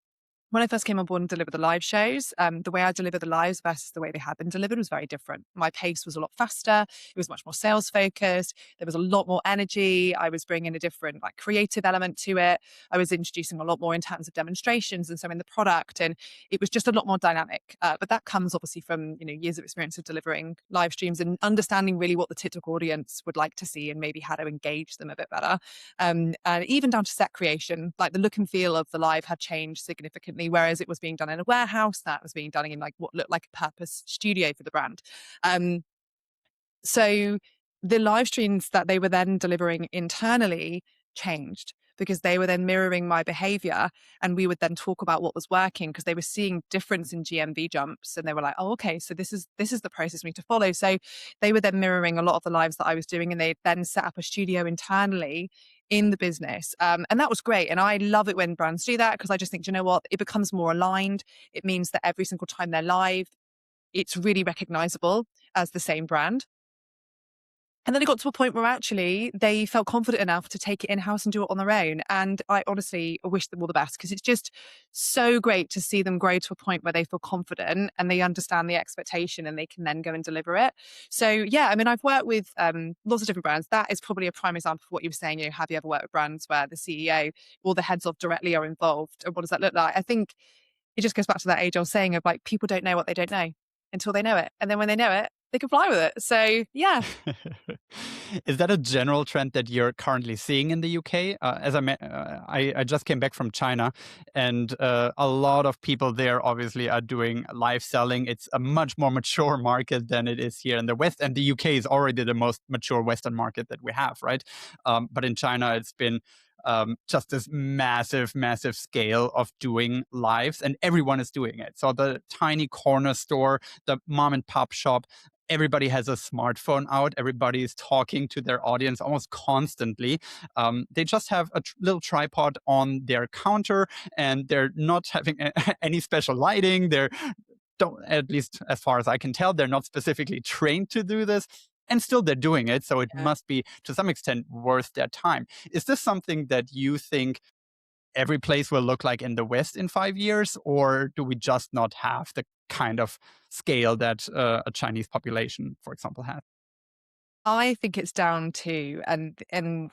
when I first came on board and delivered the live shows, the way I delivered the lives versus the way they had been delivered was very different. My pace was a lot faster. It was much more sales focused. There was a lot more energy. I was bringing a different like creative element to it. I was introducing a lot more in terms of demonstrations and so in the product, and it was just a lot more dynamic. But that comes obviously from years of experience of delivering live streams and understanding really what the TikTok audience would like to see and maybe how to engage them a bit better. And even down to set creation, like the look and feel of the live had changed significantly. Whereas it was being done in a warehouse, that was being done in like what looked like a purpose studio for the brand. Um, so the live streams that they were then delivering internally changed because they were then mirroring my behavior, and we would then talk about what was working because they were seeing difference in GMV jumps, and they were like, oh, okay, so this is the process we need to follow. So they were then mirroring a lot of the lives that I was doing, and they then set up a studio internally in the business. And that was great. And I love it when brands do that because I just think, you know what, it becomes more aligned. It means that every single time they're live, it's really recognizable as the same brand. And then it got to a point where actually they felt confident enough to take it in-house and do it on their own. And I honestly wish them all the best because it's just so great to see them grow to a point where they feel confident and they understand the expectation and they can then go and deliver it. So yeah, I mean, I've worked with lots of different brands. That is probably a prime example of what you were saying. Have you ever worked with brands where the CEO or the heads of directly are involved? And what does that look like? I think it just goes back to that age-old saying of like, people don't know what they don't know until they know it. And then when they know it, they can fly with it. So yeah. Is that a general trend that you're currently seeing in the UK? I just came back from China, and a lot of people there obviously are doing live selling. It's a much more mature market than it is here in the West, and the UK is already the most mature Western market that we have, right? But in China, it's been just this massive, massive scale of doing lives, and everyone is doing it. So the tiny corner store, the mom and pop shop, everybody has a smartphone out. Everybody is talking to their audience almost constantly. They just have a little tripod on their counter, and they're not having any special lighting. They're don't, at least as far as I can tell, they're not specifically trained to do this. And still they're doing it. So it Yeah. must be to some extent worth their time. Is this something that you think every place will look like in the West in 5 years? Or do we just not have the kind of scale that a Chinese population, for example, has? I think it's down to, and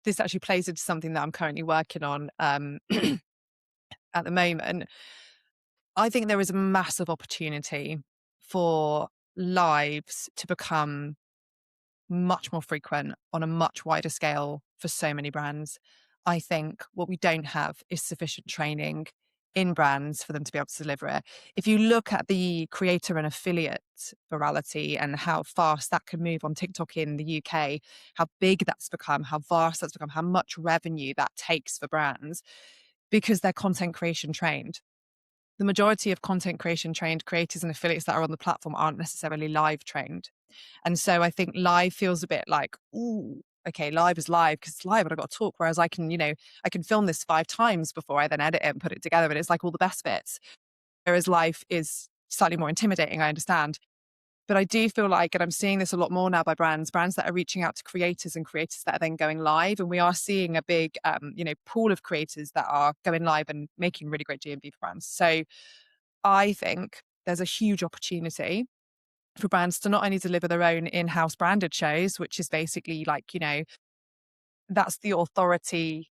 this actually plays into something that I'm currently working on at the moment. I think there is a massive opportunity for lives to become much more frequent on a much wider scale for so many brands. I think what we don't have is sufficient training in brands for them to be able to deliver it. If you look at the creator and affiliate virality and how fast that can move on TikTok in the UK, how big that's become, how vast that's become, how much revenue that takes for brands because they're content creation trained. The majority of content creation trained creators and affiliates that are on the platform aren't necessarily live trained. And so I think live feels a bit like, ooh, okay, live is live because it's live, but I've got to talk. Whereas I can film this 5 times before I then edit it and put it together. And it's like all the best bits. Whereas live is slightly more intimidating, I understand. But I do feel like, and I'm seeing this a lot more now by brands that are reaching out to creators and creators that are then going live. And we are seeing a big, pool of creators that are going live and making really great GMV for brands. So I think there's a huge opportunity for brands to not only deliver their own in-house branded shows, which is basically like, that's the authority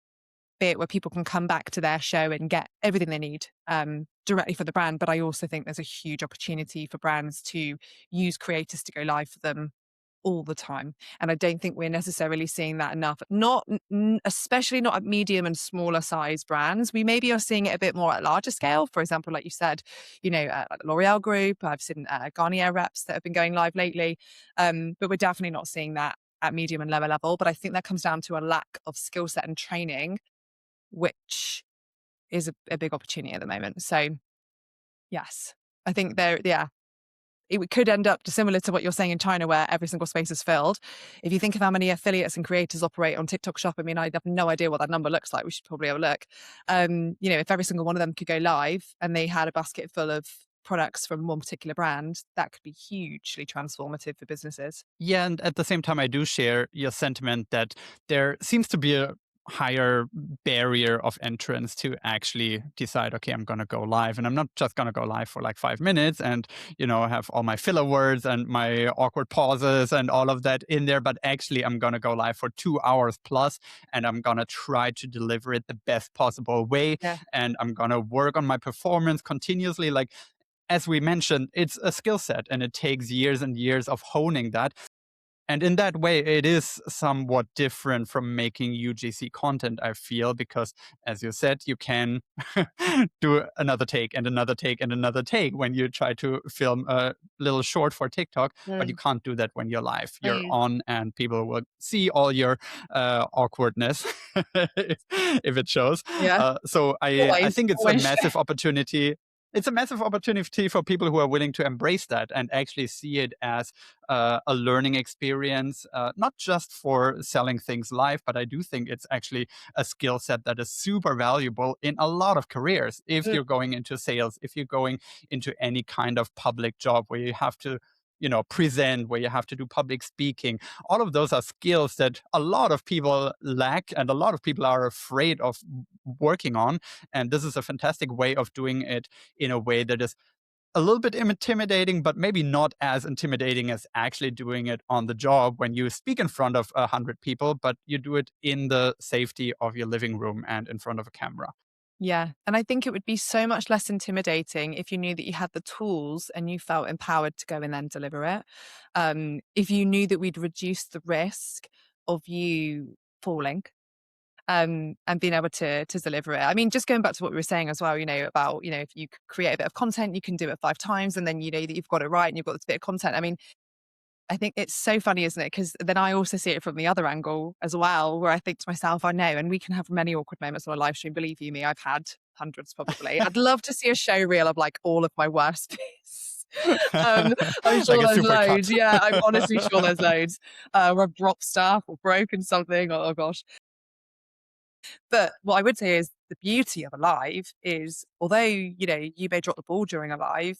bit where people can come back to their show and get everything they need directly for the brand. But I also think there's a huge opportunity for brands to use creators to go live for them all the time. And I don't think we're necessarily seeing that enough. Not especially not at medium and smaller size brands. We maybe are seeing it a bit more at larger scale. For example, like you said, like the L'Oreal Group. I've seen Garnier reps that have been going live lately, but we're definitely not seeing that at medium and lower level. But I think that comes down to a lack of skill set and training, which is a big opportunity at the moment. So yes, I think it could end up similar to what you're saying in China, where every single space is filled. If you think of how many affiliates and creators operate on TikTok Shop, I mean, I have no idea what that number looks like. We should probably have a look. If every single one of them could go live and they had a basket full of products from one particular brand, that could be hugely transformative for businesses. Yeah, and at the same time, I do share your sentiment that there seems to be a higher barrier of entrance to actually decide, okay, I'm going to go live, and I'm not just going to go live for like 5 minutes and, have all my filler words and my awkward pauses and all of that in there, but actually I'm going to go live for 2 hours plus, and I'm going to try to deliver it the best possible way. Yeah. And I'm going to work on my performance continuously. Like, as we mentioned, it's a skill set and it takes years and years of honing that. And in that way, it is somewhat different from making UGC content, I feel, because as you said, you can do another take and another take and another take when you try to film a little short for TikTok, but you Mm, can't do that when you're live. You're mm. on and people will see all your awkwardness if it shows. Yeah. So I Always, think it's a always. massive opportunity. It's a massive opportunity for people who are willing to embrace that and actually see it as a learning experience, not just for selling things live, but I do think it's actually a skill set that is super valuable in a lot of careers. If Mm, you're going into sales, if you're going into any kind of public job where you have to, present, where you have to do public speaking, all of those are skills that a lot of people lack and a lot of people are afraid of working on. And this is a fantastic way of doing it in a way that is a little bit intimidating, but maybe not as intimidating as actually doing it on the job when you speak in front of 100 people, but you do it in the safety of your living room and in front of a camera. yeah. And I think it would be so much less intimidating if you knew that you had the tools and you felt empowered to go in and deliver it. If you knew that we'd reduce the risk of you falling, and being able to deliver it. I mean, just going back to what we were saying as well, about, if you create a bit of content, you can do it 5 times and then you know that you've got it right and you've got this bit of content. I mean, I think it's so funny, isn't it? Because then I also see it from the other angle as well, where I think to myself, I know, and we can have many awkward moments on a live stream. Believe you me, I've had hundreds probably. I'd love to see a show reel of like all of my worst bits. um, I'm Like sure a there's super loads. cut. Yeah, I'm honestly sure there's loads. Where I've dropped stuff or broken something. Oh gosh. But what I would say is the beauty of a live is although, you may drop the ball during a live,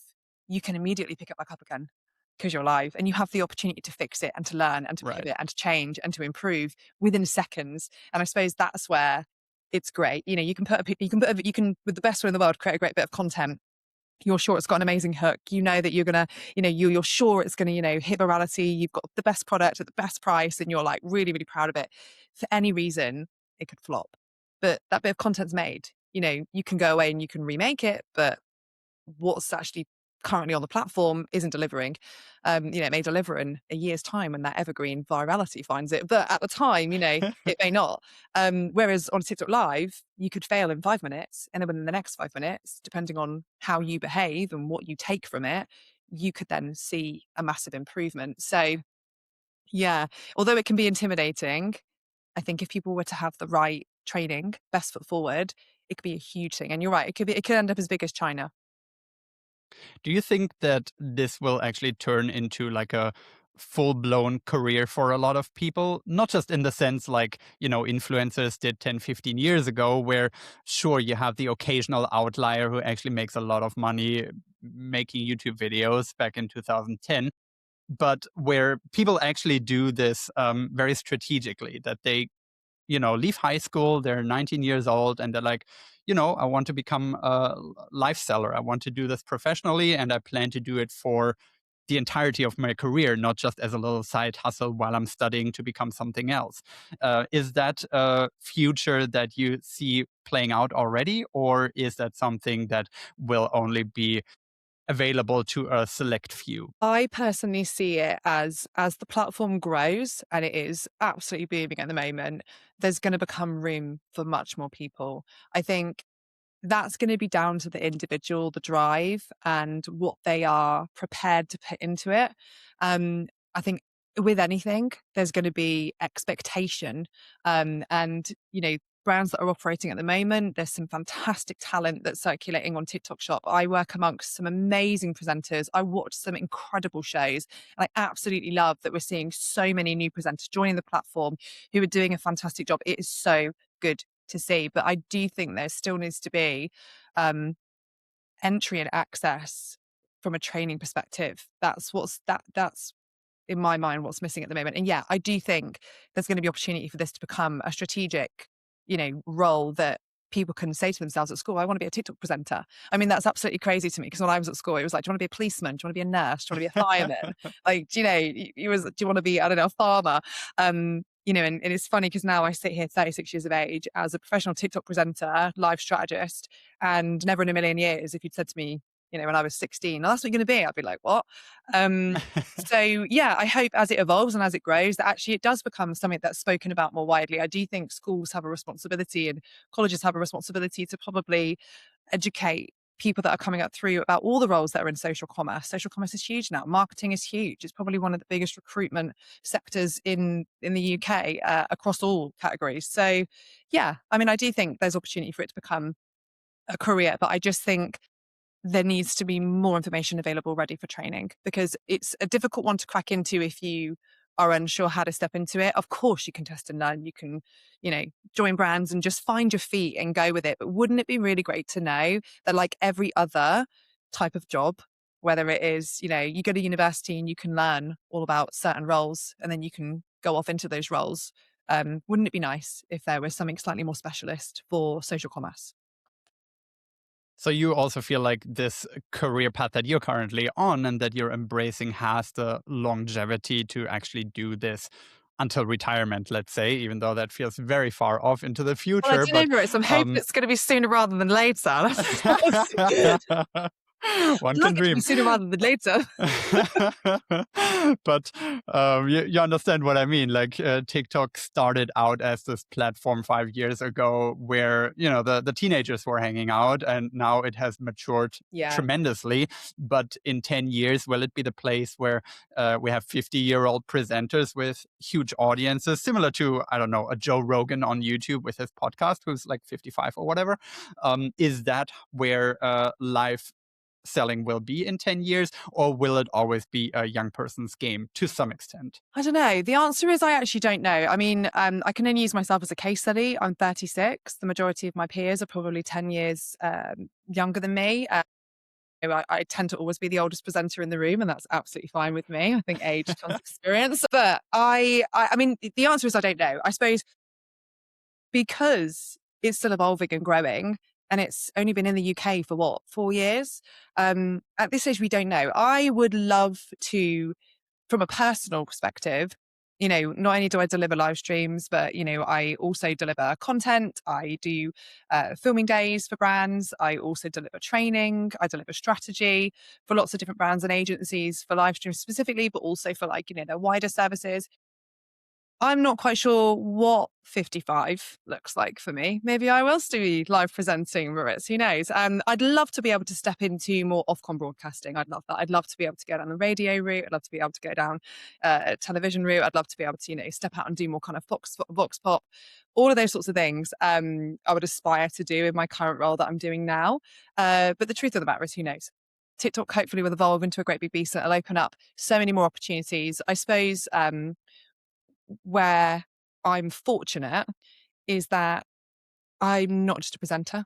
you can immediately pick it back up again because you're live and you have the opportunity to fix it and to learn and to Right. pivot and to change and to improve within seconds. And I suppose that's where it's great. You can with the best will in the world create a great bit of content. You're sure it's got an amazing hook. You know that you're gonna, you're sure it's gonna, hit virality. You've got the best product at the best price, and you're like really, really proud of it. For any reason, it could flop. But that bit of content's made. You can go away and you can remake it, but what's actually currently on the platform isn't delivering. It may deliver in a year's time when that evergreen virality finds it. But at the time, it may not. Whereas on TikTok Live, you could fail in 5 minutes, and then within the next 5 minutes, depending on how you behave and what you take from it, you could then see a massive improvement. So yeah, although it can be intimidating, I think if people were to have the right training, best foot forward, it could be a huge thing. And you're right, it could end up as big as China. Do you think that this will actually turn into like a full blown career for a lot of people? Not just in the sense like, influencers did 10, 15 years ago, where sure, you have the occasional outlier who actually makes a lot of money making YouTube videos back in 2010, but where people actually do this very strategically, that they leave high school, they're 19 years old, and they're like, I want to become a life seller. I want to do this professionally, and I plan to do it for the entirety of my career, not just as a little side hustle while I'm studying to become something else. Is that a future that you see playing out already, or is that something that will only be available to a select few? I personally see it as the platform grows, and it is absolutely booming at the moment, there's going to become room for much more people. I think that's going to be down to the individual, the drive, and what they are prepared to put into it. I think with anything, there's going to be expectation. And, brands that are operating at the moment, there's some fantastic talent that's circulating on TikTok Shop. I work amongst some amazing presenters. I watch some incredible shows. And I absolutely love that we're seeing so many new presenters joining the platform who are doing a fantastic job. It is so good to see. But I do think there still needs to be entry and access from a training perspective. That's in my mind what's missing at the moment. And yeah, I do think there's going to be opportunity for this to become a strategic role that people can say to themselves at school, I want to be a TikTok presenter. I mean, that's absolutely crazy to me because when I was at school, it was like, do you want to be a policeman? Do you want to be a nurse? Do you want to be a fireman? Like, do you want to be, I don't know, a farmer? And it's funny because now I sit here 36 years of age as a professional TikTok presenter, live strategist, and never in a million years, if you'd said to me, when I was 16, oh, that's what you're going to be, I'd be like, what? So yeah, I hope as it evolves and as it grows, that actually it does become something that's spoken about more widely. I do think schools have a responsibility and colleges have a responsibility to probably educate people that are coming up through about all the roles that are in social commerce. Social commerce is huge now. Marketing is huge. It's probably one of the biggest recruitment sectors in the UK across all categories. So yeah, I mean, I do think there's opportunity for it to become a career, but I just think there needs to be more information available ready for training because it's a difficult one to crack into if you are unsure how to step into it. Of course, you can test and learn. You can, join brands and just find your feet and go with it. But wouldn't it be really great to know that, like every other type of job, whether it is, you go to university and you can learn all about certain roles and then you can go off into those roles. Wouldn't it be nice if there was something slightly more specialist for social commerce? So you also feel like this career path that you're currently on and that you're embracing has the longevity to actually do this until retirement, let's say, even though that feels very far off into the Well, I future. don't know, But Maurice. I'm hoping it's going to be sooner rather than later. one I'd can like it to be dream. sooner rather than later. But you understand what I mean. Like TikTok started out as this platform 5 years ago where, the teenagers were hanging out, and now it has matured Yeah. tremendously. But in 10 years, will it be the place where we have 50-year-old presenters with huge audiences, similar to, I don't know, a Joe Rogan on YouTube with his podcast, who's like 55 or whatever? Is that where live selling will be in 10 years, or will it always be a young person's game to some extent? I don't know. The answer is I actually don't know. I mean, I can only use myself as a case study. I'm 36. The majority of my peers are probably 10 years younger than me. I tend to always be the oldest presenter in the room, and that's absolutely fine with me. I think age comes experience. But I mean, the answer is I don't know. I suppose because it's still evolving and growing, and it's only been in the UK for what, 4 years? At this stage, we don't know. I would love to, from a personal perspective, not only do I deliver live streams, but, I also deliver content. I do filming days for brands. I also deliver training. I deliver strategy for lots of different brands and agencies for live streams specifically, but also for their wider services. I'm not quite sure what 55 looks like for me. Maybe I will still be live presenting, Maritz. Who knows? I'd love to be able to step into more Ofcom broadcasting. I'd love that. I'd love to be able to go down the radio route. I'd love to be able to go down a television route. I'd love to be able to, step out and do more kind of vox pop, all of those sorts of things. I would aspire to do in my current role that I'm doing now. But the truth of the matter is, who knows? TikTok hopefully will evolve into a great big beast and it'll open up so many more opportunities. I suppose where I'm fortunate is that I'm not just a presenter.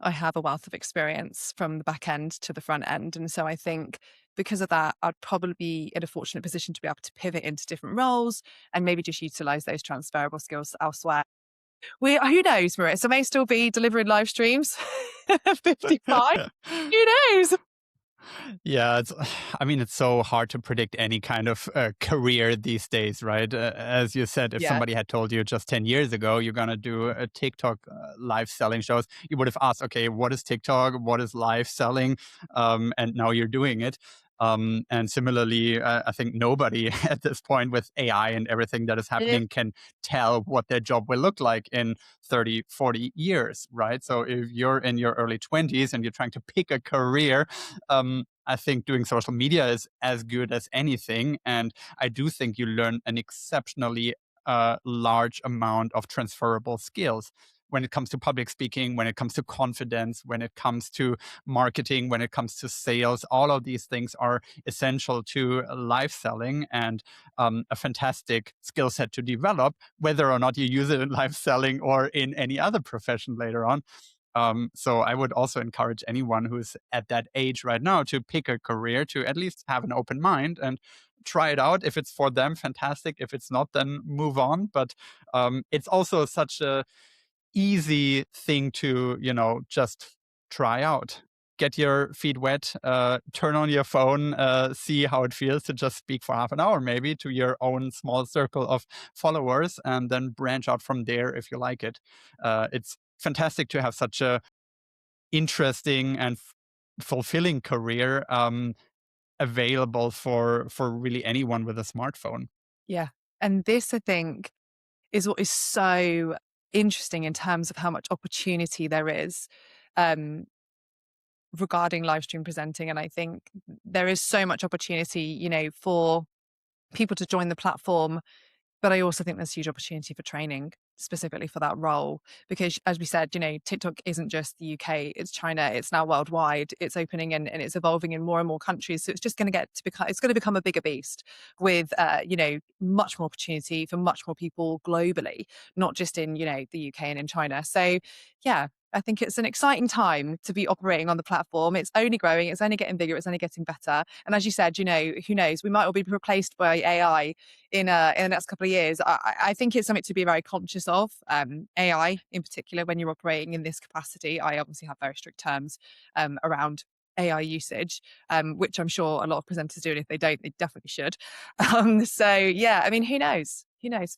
I have a wealth of experience from the back end to the front end. And so I think because of that, I'd probably be in a fortunate position to be able to pivot into different roles and maybe just utilize those transferable skills elsewhere. Who knows, Maurice? I may still be delivering live streams at 55. Who knows? Yeah, I mean, it's so hard to predict any kind of career these days, right? As you said, if Yeah. somebody had told you just 10 years ago you're going to do a TikTok live selling shows, you would have asked, okay, what is TikTok? What is live selling? And now you're doing it. And similarly, I think nobody at this point with AI and everything that is Yeah. happening can tell what their job will look like in 30, 40 years, right? So if you're in your early 20s and you're trying to pick a career, I think doing social media is as good as anything. And I do think you learn an exceptionally large amount of transferable skills when it comes to public speaking, when it comes to confidence, when it comes to marketing, when it comes to sales. All of these things are essential to live selling and a fantastic skill set to develop, whether or not you use it in live selling or in any other profession later on. So I would also encourage anyone who's at that age right now to pick a career, to at least have an open mind and try it out. If it's for them, fantastic. If it's not, then move on. But it's also such a easy thing to, just try out. Get your feet wet, turn on your phone, see how it feels to just speak for half an hour, maybe to your own small circle of followers, and then branch out from there if you like it. It's fantastic to have such a interesting and fulfilling career available for really anyone with a smartphone. Yeah. And this, I think, is what is so interesting in terms of how much opportunity there is um, regarding live stream presenting. And I think there is so much opportunity, for people to join the platform. But I also think there's huge opportunity for training specifically for that role because, as we said, TikTok isn't just the UK, it's China, it's now worldwide, it's opening and it's evolving in more and more countries. So it's just going to it's going to become a bigger beast with, much more opportunity for much more people globally, not just in, the UK and in China. So yeah, I think it's an exciting time to be operating on the platform. It's only growing, it's only getting bigger, it's only getting better. And as you said, who knows, we might all be replaced by AI in the next couple of years. I think it's something to be very conscious of. AI in particular, when you're operating in this capacity, I obviously have very strict terms around AI usage, which I'm sure a lot of presenters do. And if they don't, they definitely should. So yeah, I mean, who knows? Who knows?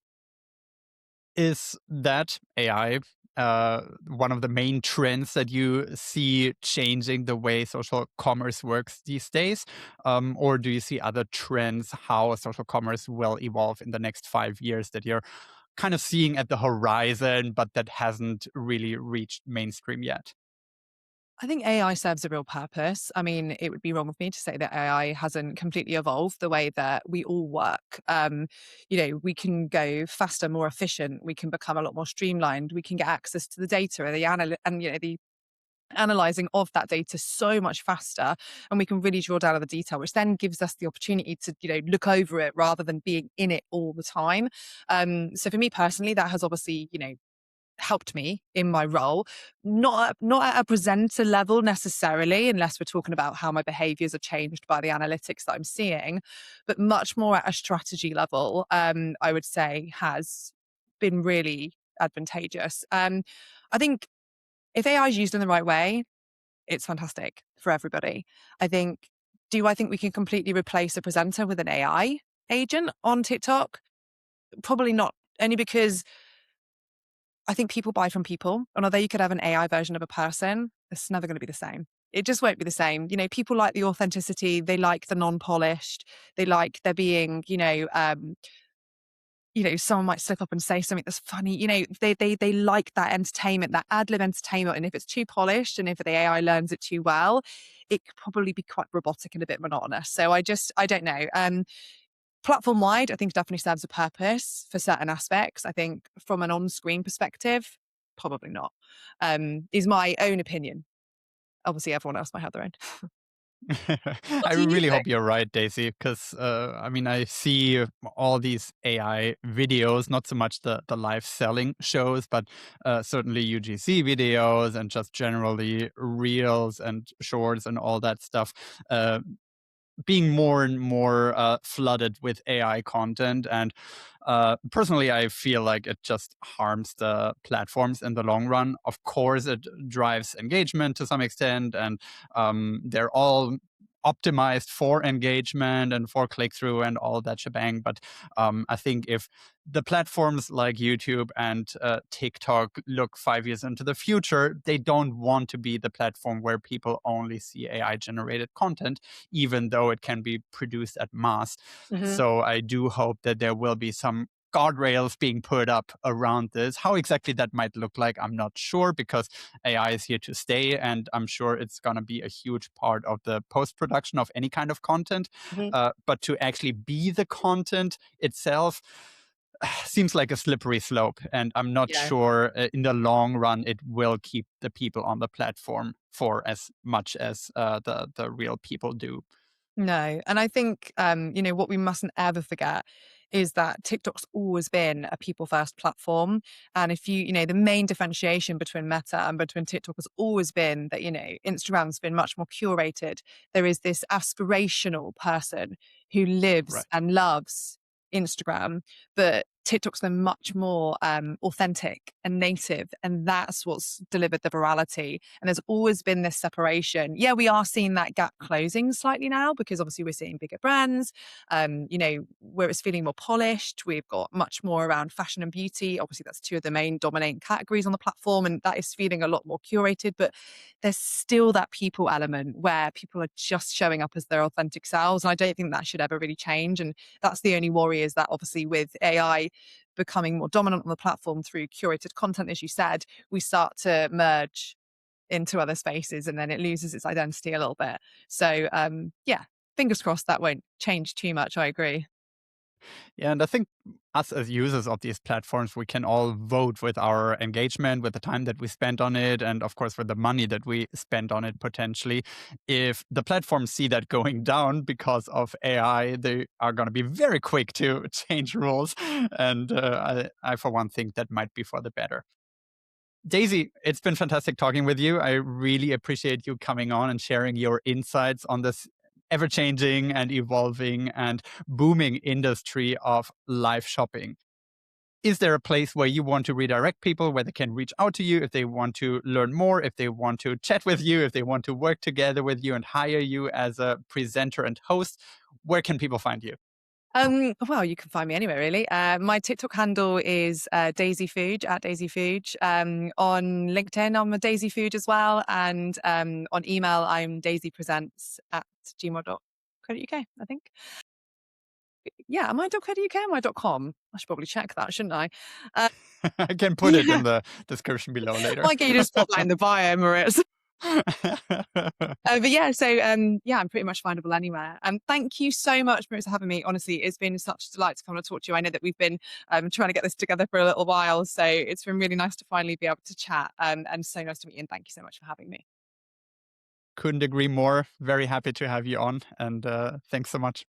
Is that AI one of the main trends that you see changing the way social commerce works these days? Or do you see other trends how social commerce will evolve in the next 5 years that you're kind of seeing at the horizon, but that hasn't really reached mainstream yet? I think AI serves a real purpose. I mean, it would be wrong of me to say that AI hasn't completely evolved the way that we all work. We can go faster, more efficient. We can become a lot more streamlined. We can get access to the data and the analyzing of that data so much faster, and we can really draw down on the detail, which then gives us the opportunity to look over it rather than being in it all the time. So for me personally, that has obviously helped me in my role, not at a presenter level necessarily, unless we're talking about how my behaviors are changed by the analytics that I'm seeing, but much more at a strategy level. I would say has been really advantageous. I think if AI is used in the right way, it's fantastic for everybody. I think, do I think we can completely replace a presenter with an AI agent on TikTok? Probably not, only because I think people buy from people. And although you could have an AI version of a person, it's never going to be the same. It just won't be the same. People like the authenticity. They like the non-polished. They like there being, someone might slip up and say something that's funny. They like that entertainment, that ad lib entertainment. And if it's too polished and if the AI learns it too well, it could probably be quite robotic and a bit monotonous. So I don't know. Platform wide, I think definitely serves a purpose for certain aspects. I think from an on screen perspective, probably not. Is my own opinion. Obviously, everyone else might have their own. What I do you really think? hope you're right, Daisy, because I mean, I see all these AI videos, not so much the live selling shows, but certainly UGC videos and just generally reels and shorts and all that stuff. Being more and more flooded with AI content. And personally, I feel like it just harms the platforms in the long run. Of course, it drives engagement to some extent, and they're all optimized for engagement and for click through and all that shebang. But I think if the platforms like YouTube and TikTok look 5 years into the future, they don't want to be the platform where people only see AI generated content, even though it can be produced at mass. Hmm. So I do hope that there will be some guardrails being put up around this. How exactly that might look like, I'm not sure, because AI is here to stay, and I'm sure it's going to be a huge part of the post production of any kind of content. Hmm. But to actually be the content itself seems like a slippery slope, and I'm not Yeah. sure in the long run it will keep the people on the platform for as much as the real people do. No. And I think, what we mustn't ever forget is that TikTok's always been a people first platform. And if the main differentiation between Meta and between TikTok has always been that, Instagram's been much more curated. There is this aspirational person who lives Right. and loves Instagram, but TikTok's been much more authentic and native, and that's what's delivered the virality. And there's always been this separation. Yeah, we are seeing that gap closing slightly now because obviously we're seeing bigger brands, where it's feeling more polished. We've got much more around fashion and beauty. Obviously, that's two of the main dominating categories on the platform, and that is feeling a lot more curated. But there's still that people element where people are just showing up as their authentic selves. And I don't think that should ever really change. And that's the only worry, is that obviously with AI becoming more dominant on the platform through curated content, as you said, we start to merge into other spaces and then it loses its identity a little bit. So yeah, fingers crossed that won't change too much. I agree. Yeah, and I think us as users of these platforms, we can all vote with our engagement, with the time that we spend on it, and of course with the money that we spend on it potentially. If the platforms see that going down because of AI, they are going to be very quick to change rules. And I, for one, think that might be for the better. Daisy, it's been fantastic talking with you. I really appreciate you coming on and sharing your insights on this ever changing and evolving and booming industry of live shopping. Is there a place where you want to redirect people, where they can reach out to you if they want to learn more, if they want to chat with you, if they want to work together with you and hire you as a presenter and host? Where can people find you? Well, you can find me anywhere really. My TikTok handle is Daisy Fuge at Daisy Fuge. On LinkedIn, I'm a Daisy Fuge as well, and on email, I'm Daisypresents at gmail.co.uk. I think. Yeah, am I .co.uk? Am I .com? I should probably check that, shouldn't I? Uh, I can put it yeah. in the description below later. Why can't you just put that in the bio, Maritz? But yeah, so yeah, I'm pretty much findable anywhere. And thank you so much, Maritz, for having me. Honestly, it's been such a delight to come and talk to you. I know that we've been trying to get this together for a little while, so it's been really nice to finally be able to chat. And so nice to meet you. And thank you so much for having me. Couldn't agree more. Very happy to have you on. And thanks so much.